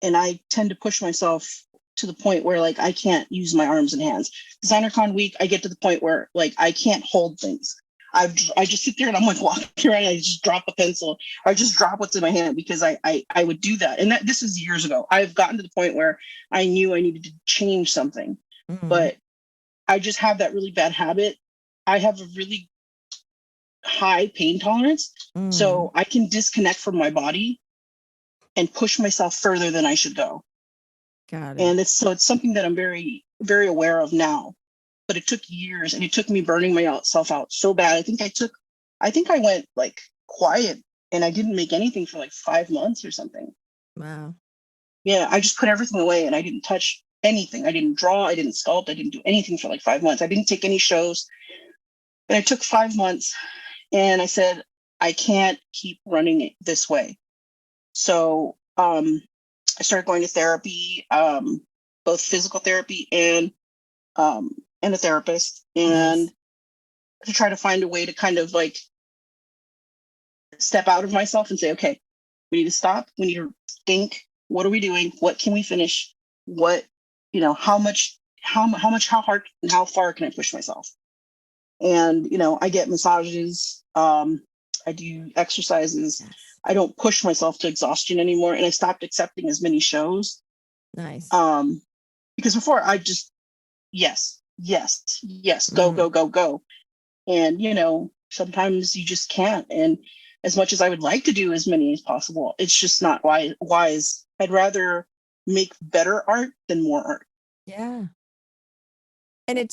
I tend to push myself to the point where like I can't use my arms and hands. DesignerCon week, I get to the point where like I can't hold things. I just sit there and I'm like walking around. I just drop a pencil. Or I just drop what's in my hand because I would do that. And this is years ago. I've gotten to the point where I knew I needed to change something, but I just have that really bad habit. I have a really high pain tolerance, so I can disconnect from my body and push myself further than I should go. Got it. And it's something that I'm very, very aware of now. But it took years, and it took me burning myself out so bad. I think I went like quiet, and I didn't make anything for like 5 months or something. Wow. Yeah, I just put everything away, and I didn't touch anything. I didn't draw, I didn't sculpt, I didn't do anything for like 5 months. I didn't take any shows. And it took 5 months, and I said, I can't keep running it this way. So I started going to therapy, both physical therapy and a therapist, and to try to find a way to kind of like step out of myself and say, okay, we need to stop. We need to think, what are we doing? What can we finish? What, how hard and how far can I push myself? And, I get massages. I do exercises. Yes. I don't push myself to exhaustion anymore. And I stopped accepting as many shows. Nice. Because before I just, yes, go. And, sometimes you just can't. And as much as I would like to do as many as possible, it's just not wise. I'd rather make better art than more art. Yeah. And it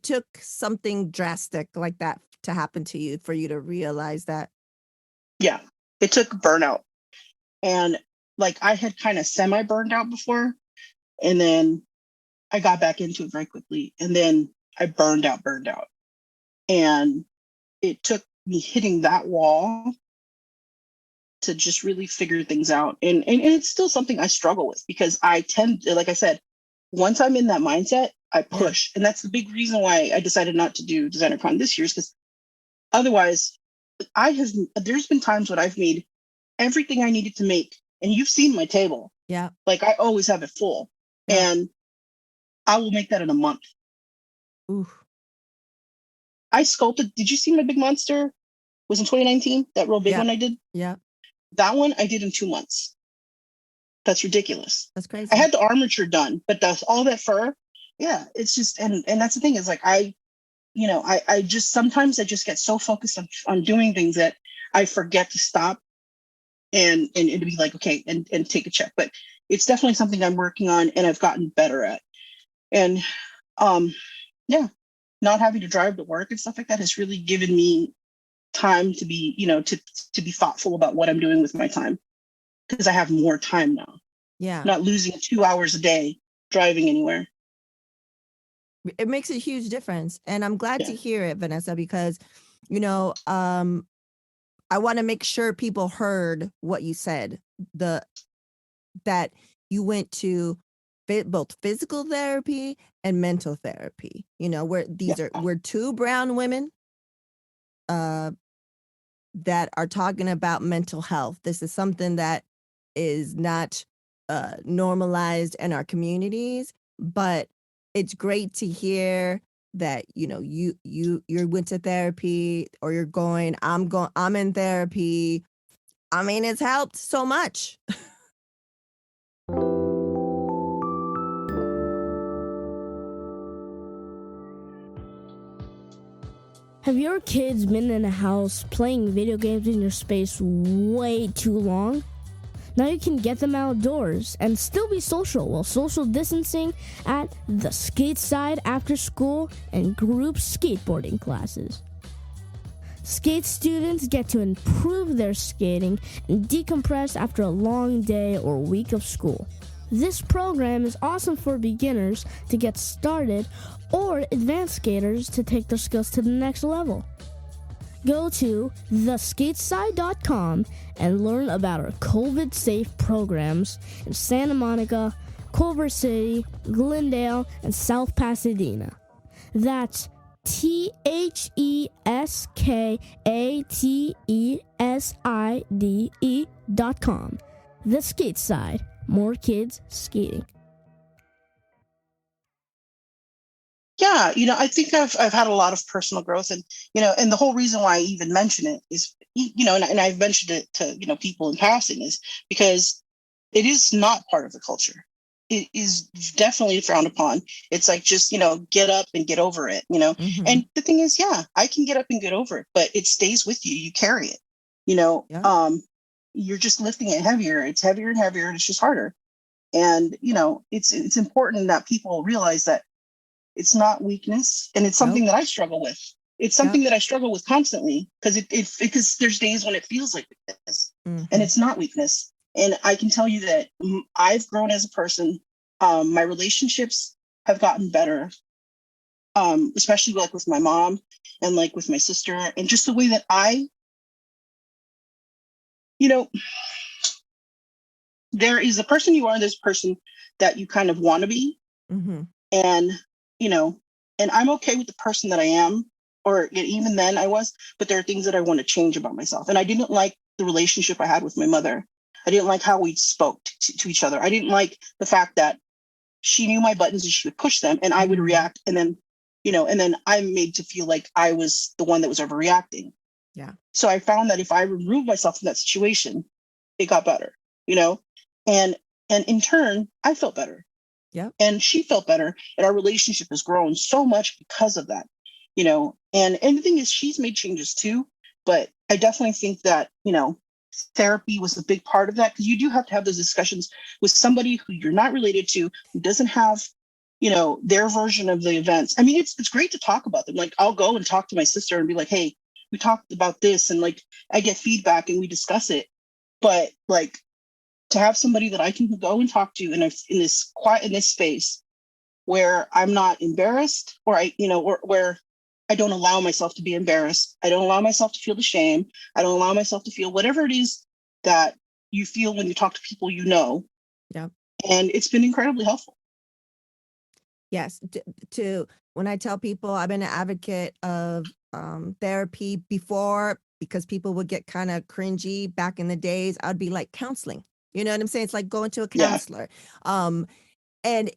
took something drastic like that to happen to you for you to realize that. Yeah, it took burnout. And like I had kind of semi burned out before, and then I got back into it very quickly. And then I burned out. And it took me hitting that wall to just really figure things out. And it's still something I struggle with because I tend to, like I said, once I'm in that mindset, I push. And that's the big reason why I decided not to do DesignerCon this year, is because otherwise there's been times when I've made everything I needed to make. And you've seen my table. Yeah. Like I always have it full. Yeah. And I will make that in a month. Ooh. I sculpted. Did you see my big monster? It was in 2019. That real big one I did. Yeah. That one I did in 2 months. That's ridiculous. That's crazy. I had the armature done, but all that fur. Yeah, it's just and that's the thing is like I just sometimes I just get so focused on doing things that I forget to stop and to be like, okay, and take a check. But it's definitely something I'm working on and I've gotten better at. And not having to drive to work and stuff like that has really given me time to be, to be thoughtful about what I'm doing with my time, because I have more time now. Yeah. Not losing 2 hours a day driving anywhere. It makes a huge difference. And I'm glad to hear it, Vanessa, because, I want to make sure people heard what you said, that you went to both physical therapy and mental therapy, we're two brown women that are talking about mental health. This is something that is not normalized in our communities, but it's great to hear that you went to therapy, or you're going. I'm in therapy. I mean, it's helped so much. Have your kids been in a house playing video games in your space way too long? Now you can get them outdoors and still be social while social distancing at the skate side after school and group skateboarding classes. Skate students get to improve their skating and decompress after a long day or week of school. This program is awesome for beginners to get started or advanced skaters to take their skills to the next level. Go to theskateside.com and learn about our COVID-safe programs in Santa Monica, Culver City, Glendale, and South Pasadena. That's theskateside.com. The Skate Side. More kids skating. Yeah, I think I've had a lot of personal growth, and and the whole reason why I even mention it is, and I've mentioned it to people in passing, is because it is not part of the culture. It is definitely frowned upon. It's like, just get up and get over it. Mm-hmm. And the thing is, yeah, I can get up and get over it, but it stays with you. You carry it. Yeah. You're just lifting it heavier. It's heavier and heavier, and it's just harder. And it's important that people realize that it's not weakness, and it's something Nope. that I struggle with. It's Yep. something that I struggle with constantly, because because there's days when it feels like weakness, and Mm-hmm. it's not weakness. And I can tell you that I've grown as a person. My relationships have gotten better, especially like with my mom and like with my sister, and just the way that you know, there is a person you are, there's a person that you kind of want to be. Mm-hmm. And and I'm okay with the person that I am, or even then I was, but there are things that I want to change about myself. And I didn't like the relationship I had with my mother. I didn't like how we spoke to each other. I didn't like the fact that she knew my buttons and she would push them, and I would react, and then and then I'm made to feel like I was the one that was overreacting. Yeah. So I found that if I removed myself from that situation, it got better, and in turn I felt better. Yep. And she felt better, and our relationship has grown so much because of that. And the thing is, she's made changes too, but I definitely think that therapy was a big part of that, because you do have to have those discussions with somebody who you're not related to, who doesn't have their version of the events. I mean, it's great to talk about them. Like, I'll go and talk to my sister and be like, hey, we talked about this, and like I get feedback and we discuss it. But like, to have somebody that I can go and talk to in this space where I'm not embarrassed, or or where I don't allow myself to be embarrassed. I don't allow myself to feel the shame. I don't allow myself to feel whatever it is that you feel when you talk to people. Yep. And it's been incredibly helpful. Yes. To when I tell people, I've been an advocate of therapy before, because people would get kind of cringy back in the days. I'd be like, counseling. You know what I'm saying? It's like going to a Yeah. counselor. And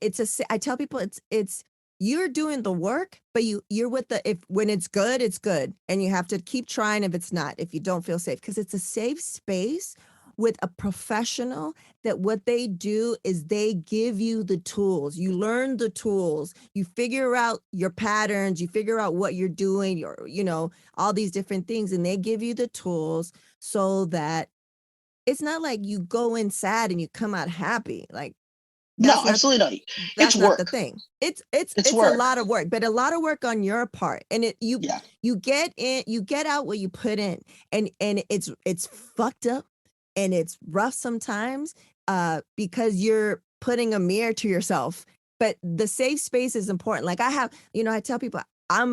I tell people it's you're doing the work, but you're with when it's good, and you have to keep trying if it's not, if you don't feel safe, because it's a safe space with a professional, that what they do is they give you the tools. You learn the tools, you figure out your patterns, you figure out what you're doing, all these different things, and they give you the tools so that it's not like you go in sad and you come out happy. Like, No, that's not absolutely not. It's not the work. thing. It's It's a work. lot of work, but a lot of work on your part. And Yeah. you get out what you put in, and it's fucked up, and it's rough sometimes, because you're putting a mirror to yourself. But the safe space is important. Like, I tell people, I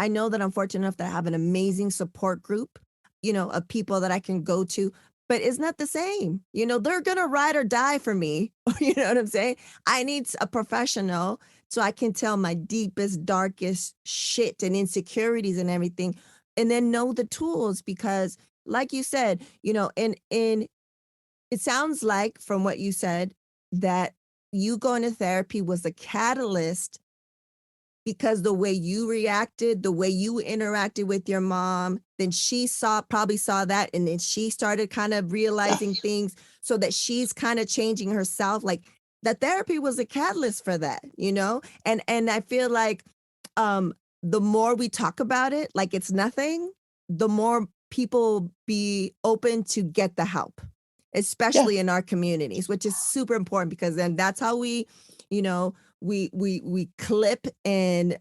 know that I'm fortunate enough that I have an amazing support group, of people that I can go to, but it's not the same. They're going to ride or die for me. You know what I'm saying? I need a professional so I can tell my deepest, darkest shit and insecurities and everything, and then know the tools, because like you said, and it sounds like, from what you said, that you going to therapy was a catalyst, because the way you reacted, the way you interacted with your mom, then she probably saw that, and then she started kind of realizing things, so that she's kind of changing herself. Like, the therapy was a catalyst for that, and I feel like the more we talk about it like it's nothing, the more people be open to get the help, especially in our communities, which is super important, because then that's how we, we clip and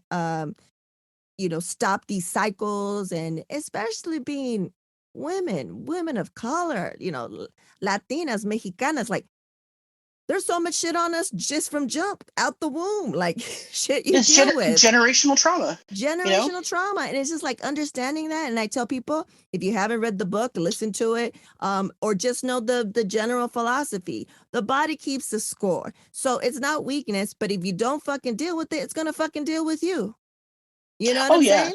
stop these cycles, and especially being women of color, Latinas, Mexicanas. Like, there's so much shit on us just from jump out the womb, like shit you It's deal with. generational trauma. Generational trauma. And it's just like understanding that. And I tell people, if you haven't read the book, listen to it, or just know the general philosophy. The body keeps the score. So it's not weakness, but if you don't fucking deal with it, it's gonna fucking deal with you. You know what I'm saying?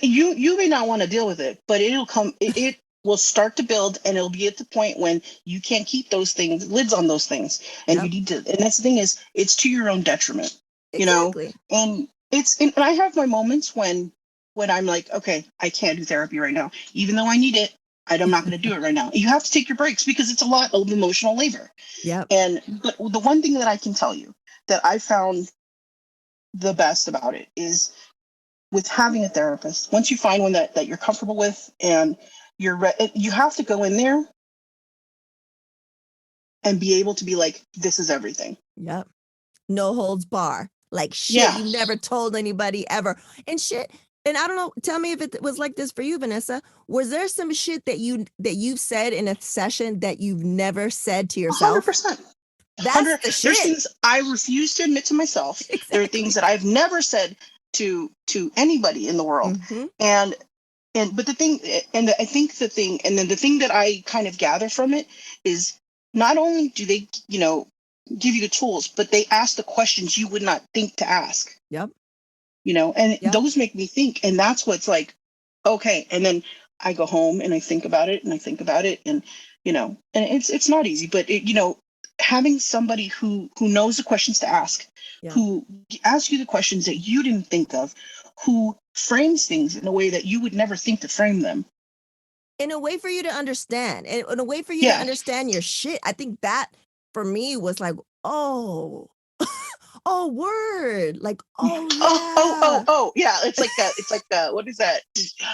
You may not want to deal with it, but it'll come. It will start to build, and it'll be at the point when you can't keep those lids on those things, and you need to. And that's the thing, is it's to your own detriment. Exactly. And and I have my moments when I'm like, okay, I can't do therapy right now, even though I need it. I'm not going to do it right now. You have to take your breaks because it's a lot of emotional labor. Yep. But the one thing that I can tell you that I found the best about it is with having a therapist. Once you find one that you're comfortable with and you have to go in there and be able to be like, this is everything. Yep. No holds bar. Like shit Yeah. you never told anybody ever. And shit. And I don't know, tell me if it was like this for you, Vanessa. Was there some shit that you've said in a session that you've never said to yourself? 100%. That's the shit. There's things I refuse to admit to myself. Exactly. There are things that I've never said to anybody in the world. Mm-hmm. But the thing, and I think the thing, and then the thing that I kind of gather from it is not only do they, give you the tools, but they ask the questions you would not think to ask. Yep. And those make me think, and that's what's like, okay. And then I go home and I think about it and and it's not easy, but having somebody who knows the questions to ask, who asks you the questions that you didn't think of, who frames things in a way that you would never think to frame them. In a way for you to understand, and in a way for you to understand your shit. I think that for me was like, oh, oh, word. Like, oh, yeah. Oh, yeah. It's like that. It's like what is that?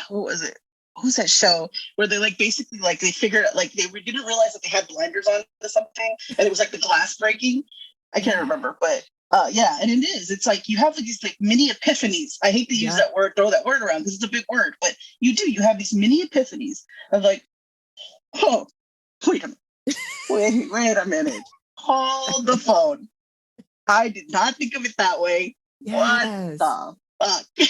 What was it? Who's that show where they like basically like they figured like they didn't realize that they had blinders on to something and it was like the glass breaking. I can't remember, but and it is. It's like you have these like mini epiphanies. I hate to use that word, throw that word around because it's a big word, but you have these mini epiphanies of like, oh, wait a minute. Hold the phone. I did not think of it that way. Yes. What the fuck?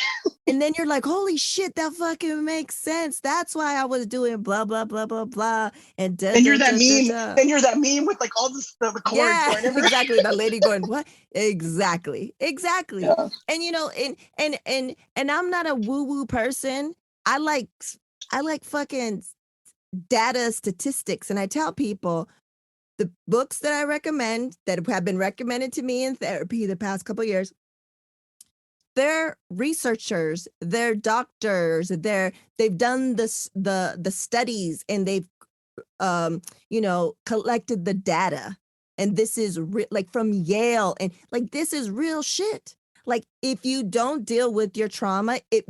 And then you're like, holy shit, that fucking makes sense. That's why I was doing blah, blah, blah, blah, blah. And then you're that meme. Then you're that meme with like all the chords going everywhere. Exactly. That lady going, what? Exactly. Yeah. And and I'm not a woo-woo person. I like fucking data statistics. And I tell people the books that I recommend that have been recommended to me in therapy the past couple of years, they're researchers, they're doctors, they've done the studies and they've collected the data. And this is like from Yale, and like this is real shit. Like if you don't deal with your trauma, it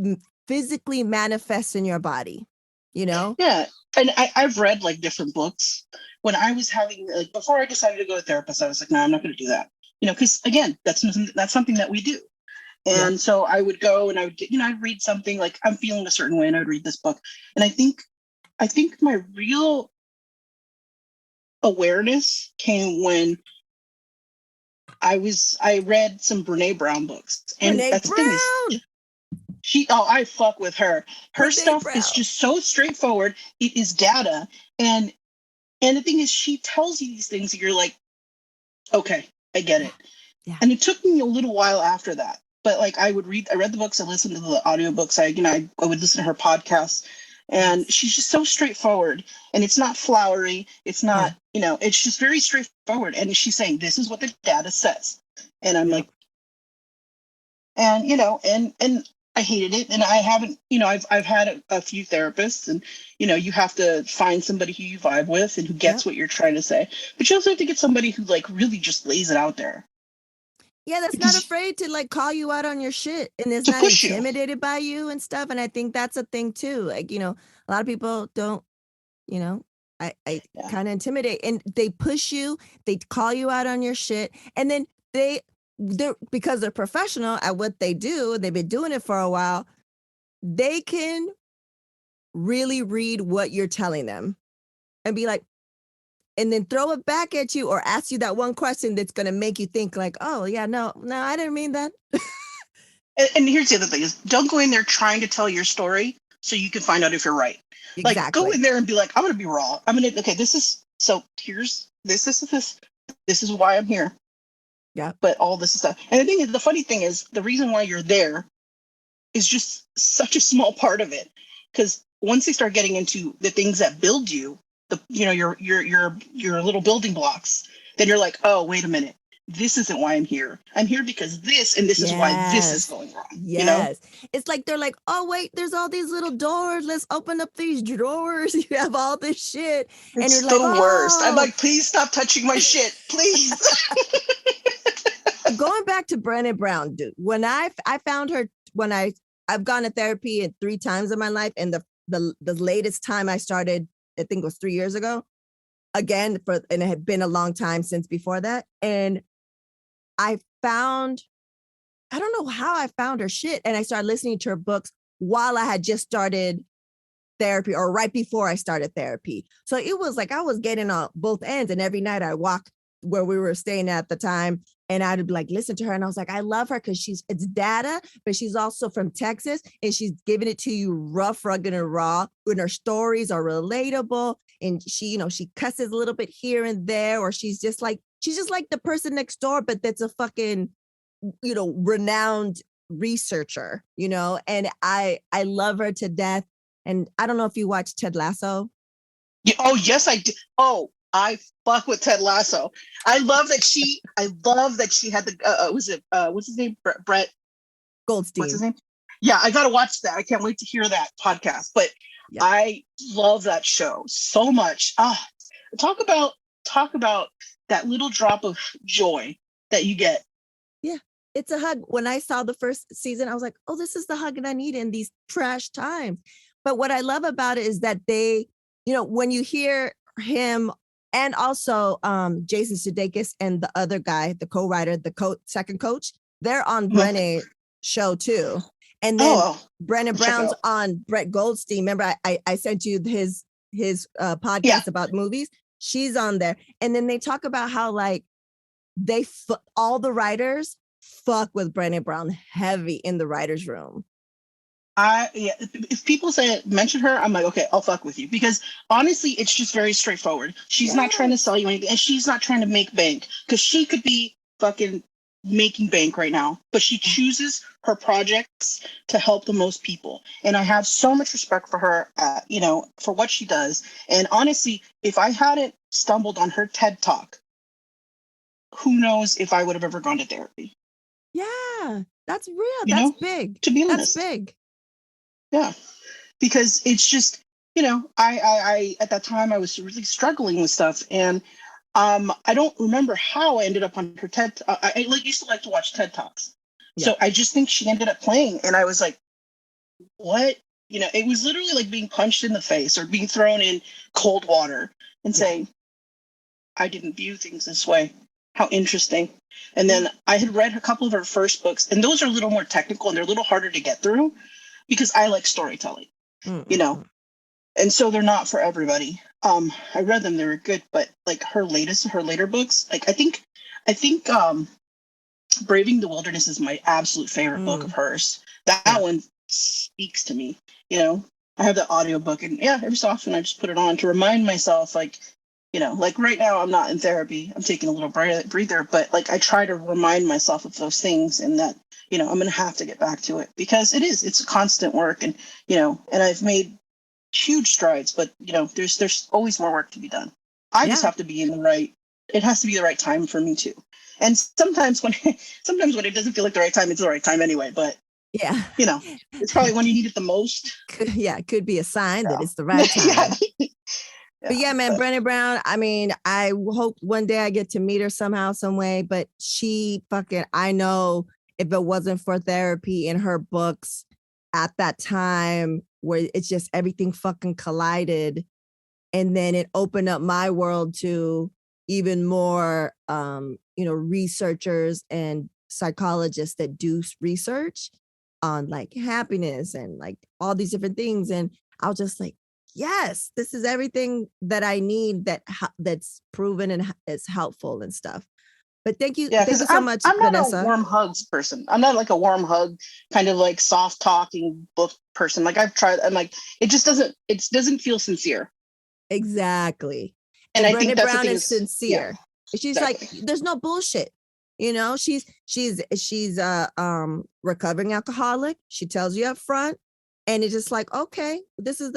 physically manifests in your body, Yeah. And I've read like different books. When I was having like before I decided to go to a therapist, I was like, no, I'm not going to do that. Because again, that's something that we do. And so I would go and I would, I'd read something like I'm feeling a certain way and I would read this book. And I think my real awareness came when I read some Brene Brown books. And that's the thing is, I fuck with her. Her Brene stuff Brown is just so straightforward. It is data. And the thing is, she tells you these things that you're like, okay, I get it. Yeah. And it took me a little while after that. But like I read the books, I listened to the audiobooks, I would listen to her podcasts, and she's just so straightforward, and it's not flowery. It's not, it's just very straightforward. And she's saying, this is what the data says. And I'm like, and I hated it. And I haven't, I've had a few therapists, and, you have to find somebody who you vibe with and who gets what you're trying to say. But you also have to get somebody who like really just lays it out there. Yeah, that's not afraid to like call you out on your shit and is not intimidated by you and stuff. And I think that's a thing too. Like, a lot of people don't, I kind of intimidate, and they push you, they call you out on your shit. And then they're because they're professional at what they do, they've been doing it for a while, they can really read what you're telling them and be like, and then throw it back at you or ask you that one question that's going to make you think like, oh yeah, no, I didn't mean that. and here's the other thing is, don't go in there trying to tell your story so you can find out if you're right. Exactly. Like go in there and be like, I'm going to be raw. This is why I'm here. Yeah. But all this stuff. And the funny thing is the reason why you're there is just such a small part of it. Because once they start getting into the things that build you, your little building blocks, then you're like, oh, wait a minute. this isn't why I'm here. I'm here because this, and this is why this is going wrong. Yes. You know? It's like they're like, oh, wait, there's all these little doors. Let's open up these drawers. You have all this shit. It's and you're the like, worst. I'm oh. like, please stop touching my shit. Please. Going back to Brene Brown, dude, when I found her, when I've gone to therapy 3 times in my life, and the latest time I started, I think it was 3 years ago, again, and it had been a long time since before that. And I don't know how I found her shit. And I started listening to her books while I had just started therapy, or right before I started therapy. So it was like I was getting on both ends. And every night I walked where we were staying at the time, and I'd like listen to her, and I was like, I love her because it's data, but she's also from Texas, and she's giving it to you rough, rugged, and raw. And her stories are relatable, and she cusses a little bit here and there, or she's just like the person next door, but that's a fucking renowned researcher, and I love her to death. And I don't know if you watched Ted Lasso. Yeah, oh yes, I did. Oh, I fuck with Ted Lasso. I love that she had the what's his name? Brett Goldstein. What's his name? Yeah, I gotta watch that. I can't wait to hear that podcast. But yeah. I love that show so much. Talk about that little drop of joy that you get. Yeah, it's a hug. When I saw the first season, I was like, oh, this is the hug that I need in these trash times. But what I love about it is that they, when you hear him, and also Jason Sudeikis and the other guy, the co-writer, the second coach, they're on Brene's show too. And then Brene Brown's on Brett Goldstein. Remember, I sent you his podcast about movies. She's on there. And then they talk about how like all the writers fuck with Brene Brown heavy in the writer's room. If people mention her, I'm like, okay, I'll fuck with you, because honestly, it's just very straightforward. She's not trying to sell you anything, and she's not trying to make bank, because she could be fucking making bank right now, but she chooses her projects to help the most people. And I have so much respect for her, for what she does. And honestly, if I hadn't stumbled on her TED Talk, who knows if I would have ever gone to therapy. Yeah, that's real. That's big. To be honest. That's big. Yeah, because it's just, I at that time I was really struggling with stuff, and I don't remember how I ended up on her TED. I used to like to watch TED Talks, so I just think she ended up playing, and I was like, what? It was literally like being punched in the face or being thrown in cold water and saying, I didn't view things this way. How interesting. And then I had read a couple of her first books, and those are a little more technical and they're a little harder to get through, because I like storytelling, and so they're not for everybody. I read them, they were good, but like her later books, like I think Braving the Wilderness is my absolute favorite book of hers. That one speaks to me. I have the audiobook, and every so often I just put it on to remind myself, like right now I'm not in therapy, I'm taking a little breather, but like I try to remind myself of those things, and that I'm going to have to get back to it, because it's a constant work, and and I've made huge strides, but there's always more work to be done. I just have to be it has to be the right time for me too. And sometimes when it doesn't feel like the right time, it's the right time anyway, but it's probably when you need it the most. It could be a sign that it's the right time. But yeah, man, Brene Brown, I mean, I hope one day I get to meet her somehow, some way, but I know if it wasn't for therapy and her books at that time, where it's just everything fucking collided, and then it opened up my world to even more, researchers and psychologists that do research on like happiness and like all these different things. And I was just like, yes, this is everything that I need that's proven and is helpful and stuff. But thank you so much, I'm not Vanessa. a warm hugs person. I'm not like a warm hug kind of like soft talking book person. Like I've tried, I'm like, it doesn't feel sincere. Exactly. And I Brene think that's Brown the thing is sincere. Yeah, she's exactly. Like, there's no bullshit. She's a recovering alcoholic. She tells you up front. And it's just like, okay,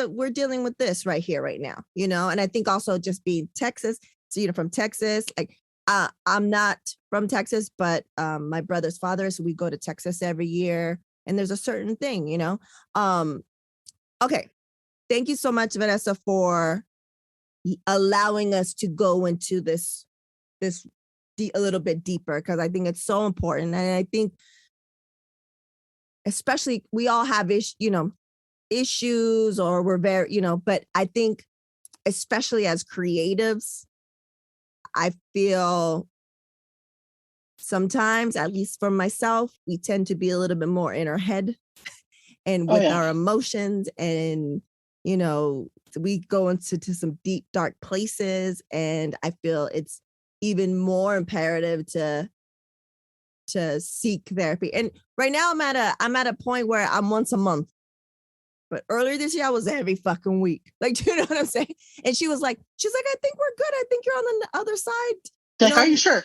we're dealing with this right here, right now, and I think also just being Texas, so, from Texas, like I'm not from Texas, but my brother's father, so we go to Texas every year, and there's a certain thing, you know. Okay, thank you so much, Vanessa, for allowing us to go into this a little bit deeper, because I think it's so important, and I think especially we all have issues, or we're very, but I think especially as creatives, I feel sometimes, at least for myself, we tend to be a little bit more in our head and with our emotions, and we go into some deep, dark places, and I feel it's even more imperative to seek therapy. And right now I'm at a point where I'm once a month. But earlier this year, I was every fucking week. Like, do you know what I'm saying? And she's like, I think we're good. I think you're on the other side. Like, are you sure?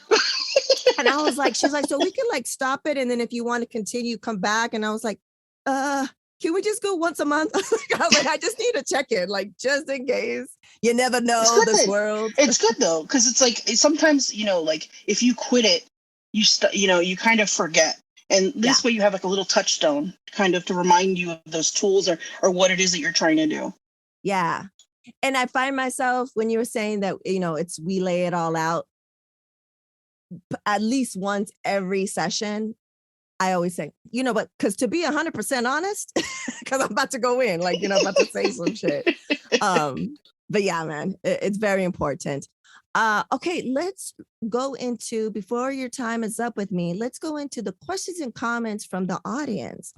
And I was like, she's like, so we can like stop it. And then if you want to continue, come back. And I was like, can we just go once a month? I was like, I just need to check in, like, just in case. You never know this world. It's good though. Because it's like, sometimes, like if you quit it, you kind of forget. And this way you have like a little touchstone kind of to remind you of those tools or what it is that you're trying to do. Yeah. And I find myself, when you were saying that, we lay it all out, at least once every session, I always say, but because to be 100% honest, because I'm about to go in, like, about to say some shit. But yeah, man, it's very important. Okay, let's go into, before your time is up with me, let's go into the questions and comments from the audience.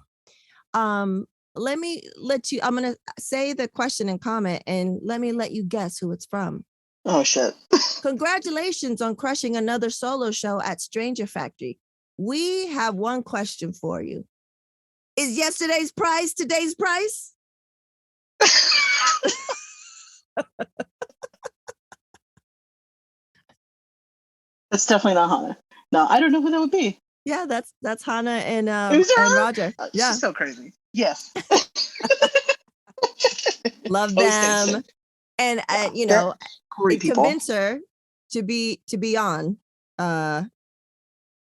I'm going to say the question and comment, and let me let you guess who it's from. Oh, shit. Congratulations on crushing another solo show at Stranger Factory. We have one question for you. Is yesterday's prize today's price? That's definitely not Hannah. No, I don't know who that would be. Yeah, that's Hannah and Roger. Yeah, she's so crazy. Yes. Love them. And great people. Convince her to be on.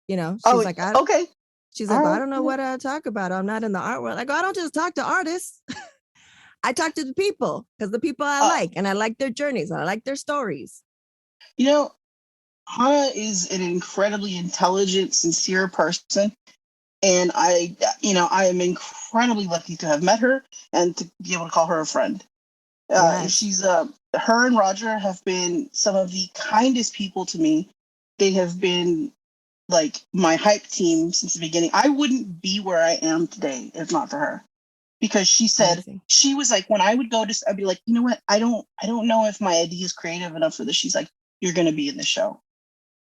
She's like, okay. She's like, well, I don't know what I talk about. I'm not in the art world. I go, I don't just talk to artists. I talk to the people, because the people I like, and I like their journeys, and I like their stories. Hannah is an incredibly intelligent, sincere person. And I am incredibly lucky to have met her and to be able to call her a friend. Yes. She's her and Roger have been some of the kindest people to me. They have been like my hype team since the beginning. I wouldn't be where I am today if not for her, because she said, she was like, when I would go to, I'd be like, you know what? I don't know if my idea is creative enough for this. She's like, you're going to be in the show.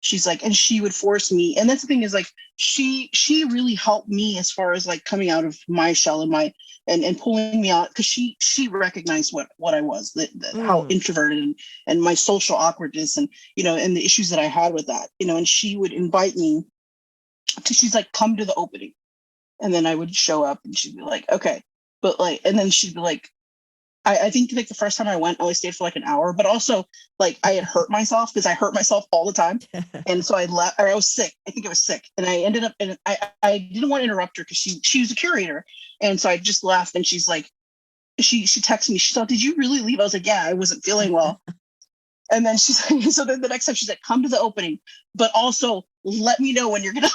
She's like, and she would force me. And that's the thing, is like, she really helped me as far as like coming out of my shell and pulling me out, because she recognized what I was, how introverted and my social awkwardness and, and the issues that I had with that, and she would invite me to, she's like, come to the opening. And then I would show up and she'd be like, okay. But like, and then she'd be like, I think like the first time I went, I only stayed for like an hour, but also like I had hurt myself, because I hurt myself all the time. And so I left, or I was sick. I think I was sick. And I ended up, and I didn't want to interrupt her, because she was a curator. And so I just left, and she's like, she texted me. She thought, did you really leave? I was like, yeah, I wasn't feeling well. And then she's like, so then the next time she's like, come to the opening, but also let me know when you're going to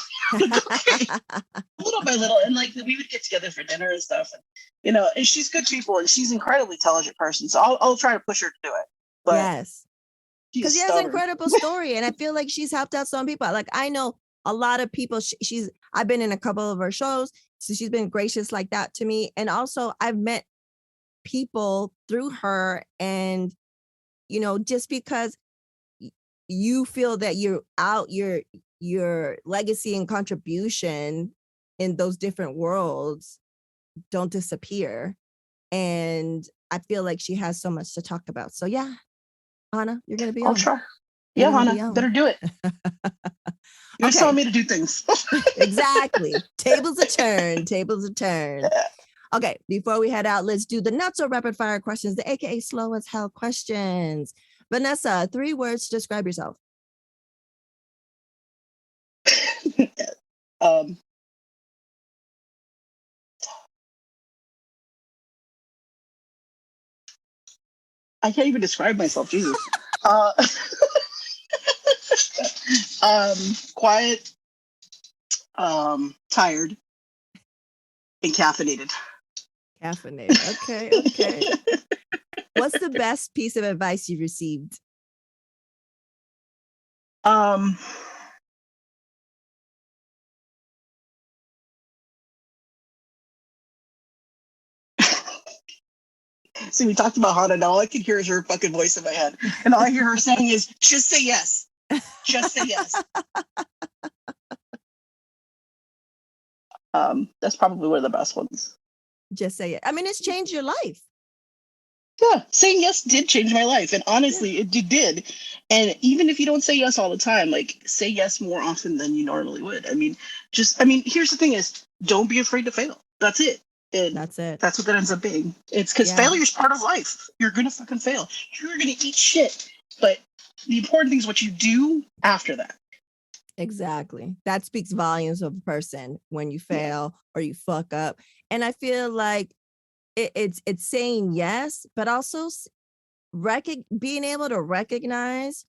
little by little. And like, we would get together for dinner and stuff. And, and she's good people, and she's an incredibly intelligent person. So I'll try to push her to do it. But yes. Because she has an incredible story. And I feel like she's helped out some people. Like, I know a lot of people, I've been in a couple of her shows. So she's been gracious like that to me. And also I've met people through her, and just because you feel that you're out your legacy and contribution in those different worlds don't disappear. And I feel like she has so much to talk about. So yeah, Hannah, you're going to be on. I'll try. Yeah, Hannah, better do it. You're telling me to do things. Exactly. Tables are turned. Yeah. Okay, before we head out, let's do the not so rapid fire questions, the AKA slow as hell questions. Vanessa, 3 words to describe yourself. Um, I can't even describe myself, Jesus. Uh, Quiet, tired, and caffeinated. Caffeinated. Okay, okay. What's the best piece of advice you've received? Um, See, we talked about Hana, and all I can hear is her fucking voice in my head. And all I hear her saying is, just say yes. Just say yes. That's probably one of the best ones. Just say it. I mean, it's changed your life. Yeah, saying yes did change my life. And honestly, it did. And even if you don't say yes all the time, like say yes more often than you normally would. I mean, here's the thing is, don't be afraid to fail. That's it. And That's it. that's what that ends up being. It's because failure is part of life. You're going to fucking fail. You're going to eat shit. But the important thing is what you do after that. Exactly. That speaks volumes of a person when you fail or you fuck up. And I feel like it's saying yes, but also being able to recognize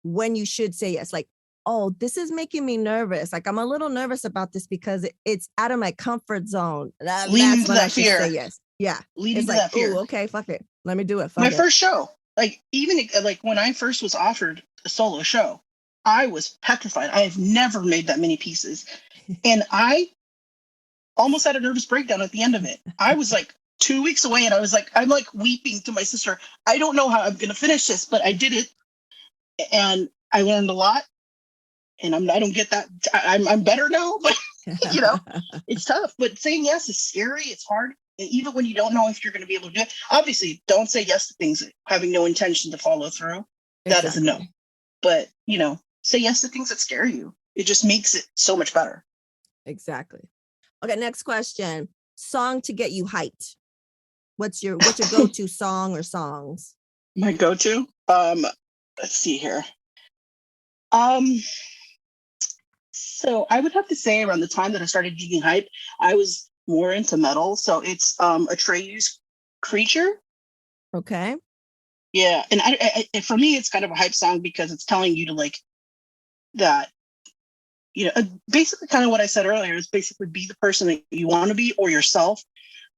when you should say yes. Like, oh, this is making me nervous. Like, I'm a little nervous about this because it's out of my comfort zone. That's when I should say yes. Yeah. Leading it's to like, that fear. Oh, okay, fuck it. Let me do it. My first show, like even like when I first was offered a solo show, I was petrified. I have never made that many pieces. And I almost had a nervous breakdown at the end of it. I was like 2 weeks away and I'm like weeping to my sister. I don't know how I'm going to finish this, but I did it. And I learned a lot. And I don't get that. I'm better now, but you know, it's tough. But saying yes is scary. It's hard. And even when you don't know if you're going to be able to do it, obviously don't say yes to things having no intention to follow through. That is a no. But, you know, say yes to things that scare you. It just makes it so much better. Exactly. Okay, next question. Song to get you hyped. What's your go-to song or songs? My go-to? Let's see here. So I would have to say around the time that I started getting hyped, I was more into metal. So it's Atreyu's Creature. Okay. Yeah. And I for me, it's kind of a hype song because it's telling you to like that, you know, basically kind of what I said earlier is basically be the person that you want to be or yourself.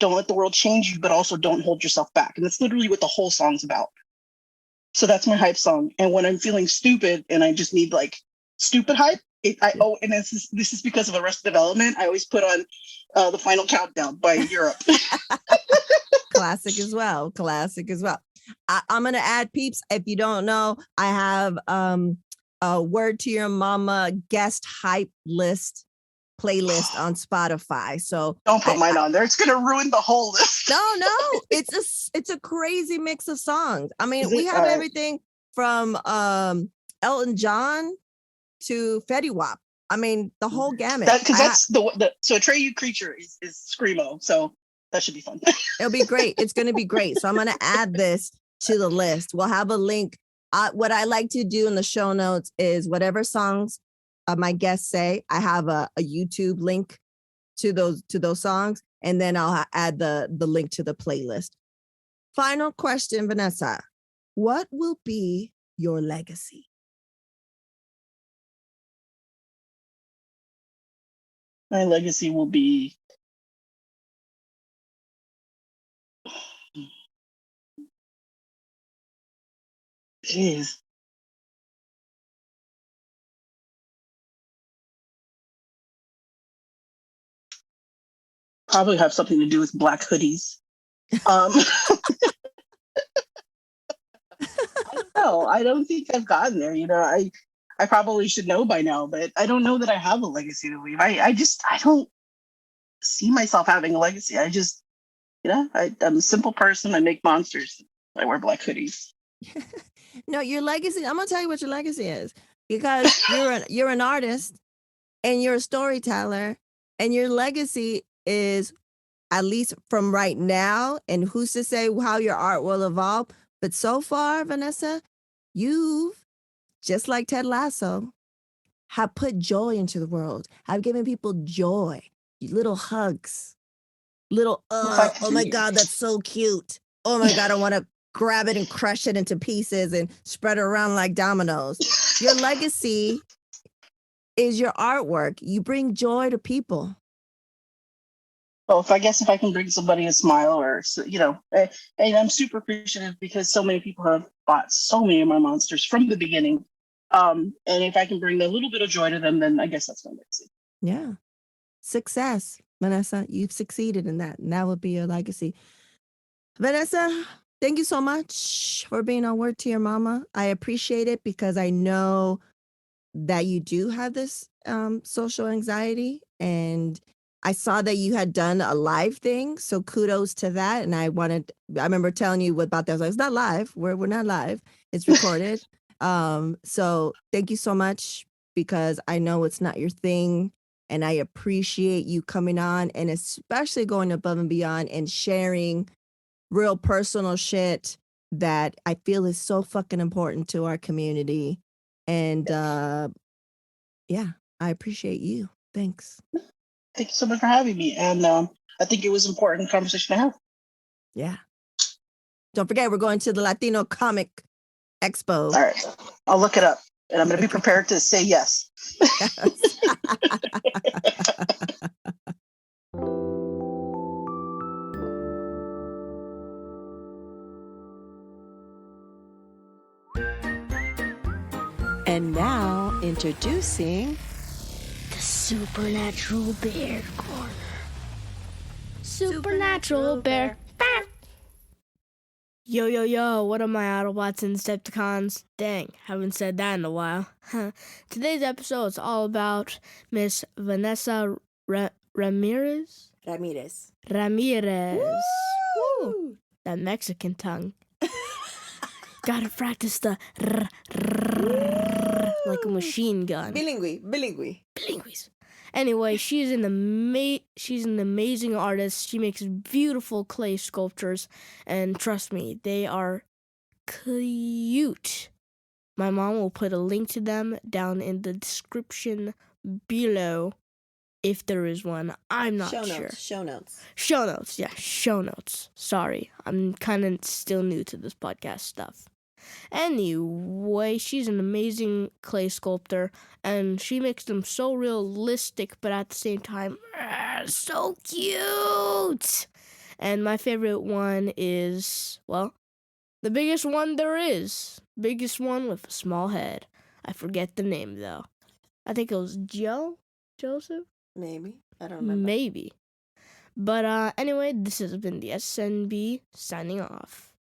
Don't let the world change you, but also don't hold yourself back. And that's literally what the whole song's about. So that's my hype song. And when I'm feeling stupid and I just need like stupid hype, and this is because of Arrested Development. I always put on The Final Countdown by Europe. Classic as well. I'm gonna add, peeps. If you don't know, I have a Word to Your Mama guest hype list playlist on Spotify. So don't put mine on there. It's gonna ruin the whole list. No, it's a crazy mix of songs. I mean, we have everything from Elton John to Fetty Wap. I mean, the whole gamut. So Atreyu Creature is Screamo. So that should be fun. It'll be great. It's going to be great. So I'm going to add this to the list. We'll have a link. What I like to do in the show notes is whatever songs my guests say, I have a YouTube link to those songs, and then I'll add the link to the playlist. Final question, Vanessa. What will be your legacy? My legacy will be probably have something to do with black hoodies. I don't know. I don't think I've gotten there. You know, I probably should know by now, but I don't know that I have a legacy to leave. I don't see myself having a legacy. I just, you know, I'm a simple person. I make monsters. I wear black hoodies. No, your legacy, I'm gonna tell you what your legacy is, because you're an artist and you're a storyteller, and your legacy is, at least from right now, and who's to say how your art will evolve, but so far, Vanessa, you've, just like Ted Lasso, have put joy into the world, have given people joy, little hugs, little, oh my God, that's so cute. Oh my God, I want to grab it and crush it into pieces and spread it around like dominoes. Your legacy is your artwork. You bring joy to people. Well, if I can bring somebody a smile or, and I'm super appreciative because so many people have bought so many of my monsters from the beginning. And if I can bring a little bit of joy to them, then I guess that's my legacy. Yeah. Success, Vanessa. You've succeeded in that. And that would be your legacy. Vanessa, thank you so much for being on Word to Your Mama. I appreciate it because I know that you do have this social anxiety, and I saw that you had done a live thing, so kudos to that. And I remember telling you about that. I was like, it's not live. We're not live. It's recorded. So thank you so much because I know it's not your thing, and I appreciate you coming on and especially going above and beyond and sharing real personal shit that I feel is so fucking important to our community. And yeah, I appreciate you. Thanks. Thank you so much for having me. And I think it was an important conversation to have. Yeah. Don't forget, we're going to the Latino Comic Expo. All right. I'll look it up. And I'm going to be prepared to say yes. And now, introducing The Supernatural Bear Corner. Supernatural Bear. Yo, what are my Autobots and Decepticons? Dang, haven't said that in a while. Today's episode is all about Miss Vanessa Ramirez. Woo! That Mexican tongue. Gotta practice the like a machine gun. Bilingues. Anyway, she's an amazing artist. She makes beautiful clay sculptures, and trust me, they are cute. My mom will put a link to them down in the description below, if there is one. I'm not sure. Show notes. Show notes. Sorry, I'm kind of still new to this podcast stuff. Anyway, she's an amazing clay sculptor, and she makes them so realistic, but at the same time, so cute. And my favorite one is, well, the biggest one there is. Biggest one with a small head. I forget the name, though. I think it was Joseph? Maybe. I don't remember. Maybe. But anyway, this has been the SNB signing off.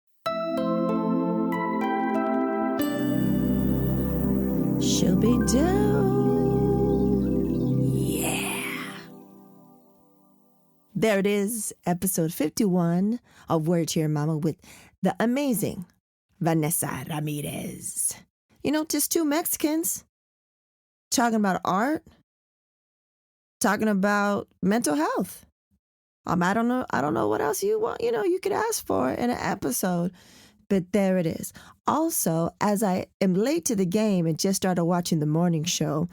Shooby-doo. Yeah. There it is, episode 51 of Word to Your Mama with the amazing Vanessa Ramirez. Just two Mexicans talking about art, talking about mental health. I don't know what else you want, you could ask for in an episode. But there it is. Also, as I am late to the game and just started watching the morning show,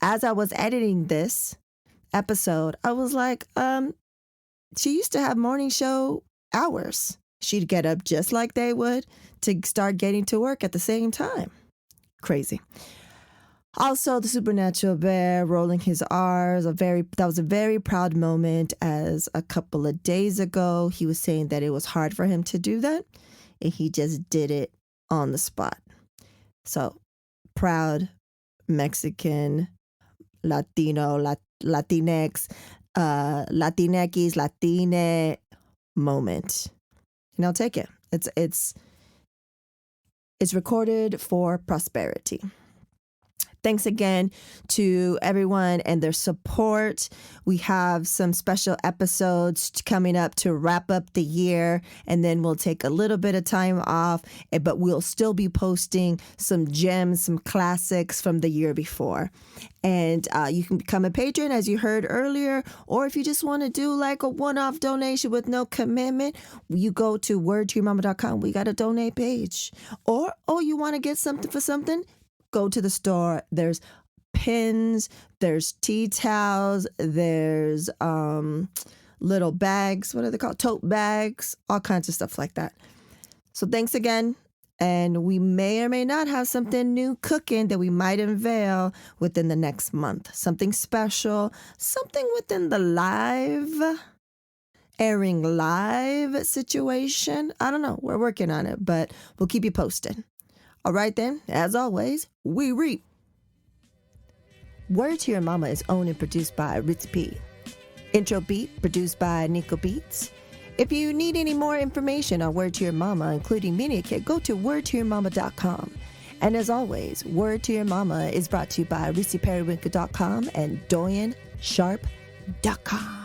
as I was editing this episode, I was like, she used to have morning show hours. She'd get up just like they would to start getting to work at the same time. Crazy. Also, the Supernatural Bear rolling his R's, that was a very proud moment, as a couple of days ago, he was saying that it was hard for him to do that. And he just did it on the spot. So, proud Mexican, Latino, Latinx, Latinx, Latine moment. And I'll take it. It's recorded for prosperity. Thanks again to everyone and their support. We have some special episodes coming up to wrap up the year, and then we'll take a little bit of time off, but we'll still be posting some gems, some classics from the year before. And you can become a patron, as you heard earlier, or if you just want to do like a one-off donation with no commitment, you go to wordtoyourmama.com. We got a donate page. Or you want to get something for something? Go to the store. There's pins, there's tea towels, there's little bags. What are they called? Tote bags, all kinds of stuff like that. So thanks again. And we may or may not have something new cooking that we might unveil within the next month. Something special, something within the airing live situation. I don't know. We're working on it, but we'll keep you posted. All right then, as always, we reap. Word to Your Mama is owned and produced by Ritzy P. Intro beat produced by Nico Beats. If you need any more information on Word to Your Mama, including Media Kit, go to wordtoyourmama.com. And as always, Word to Your Mama is brought to you by RitzyPeriwinkle.com and DoyenSharp.com.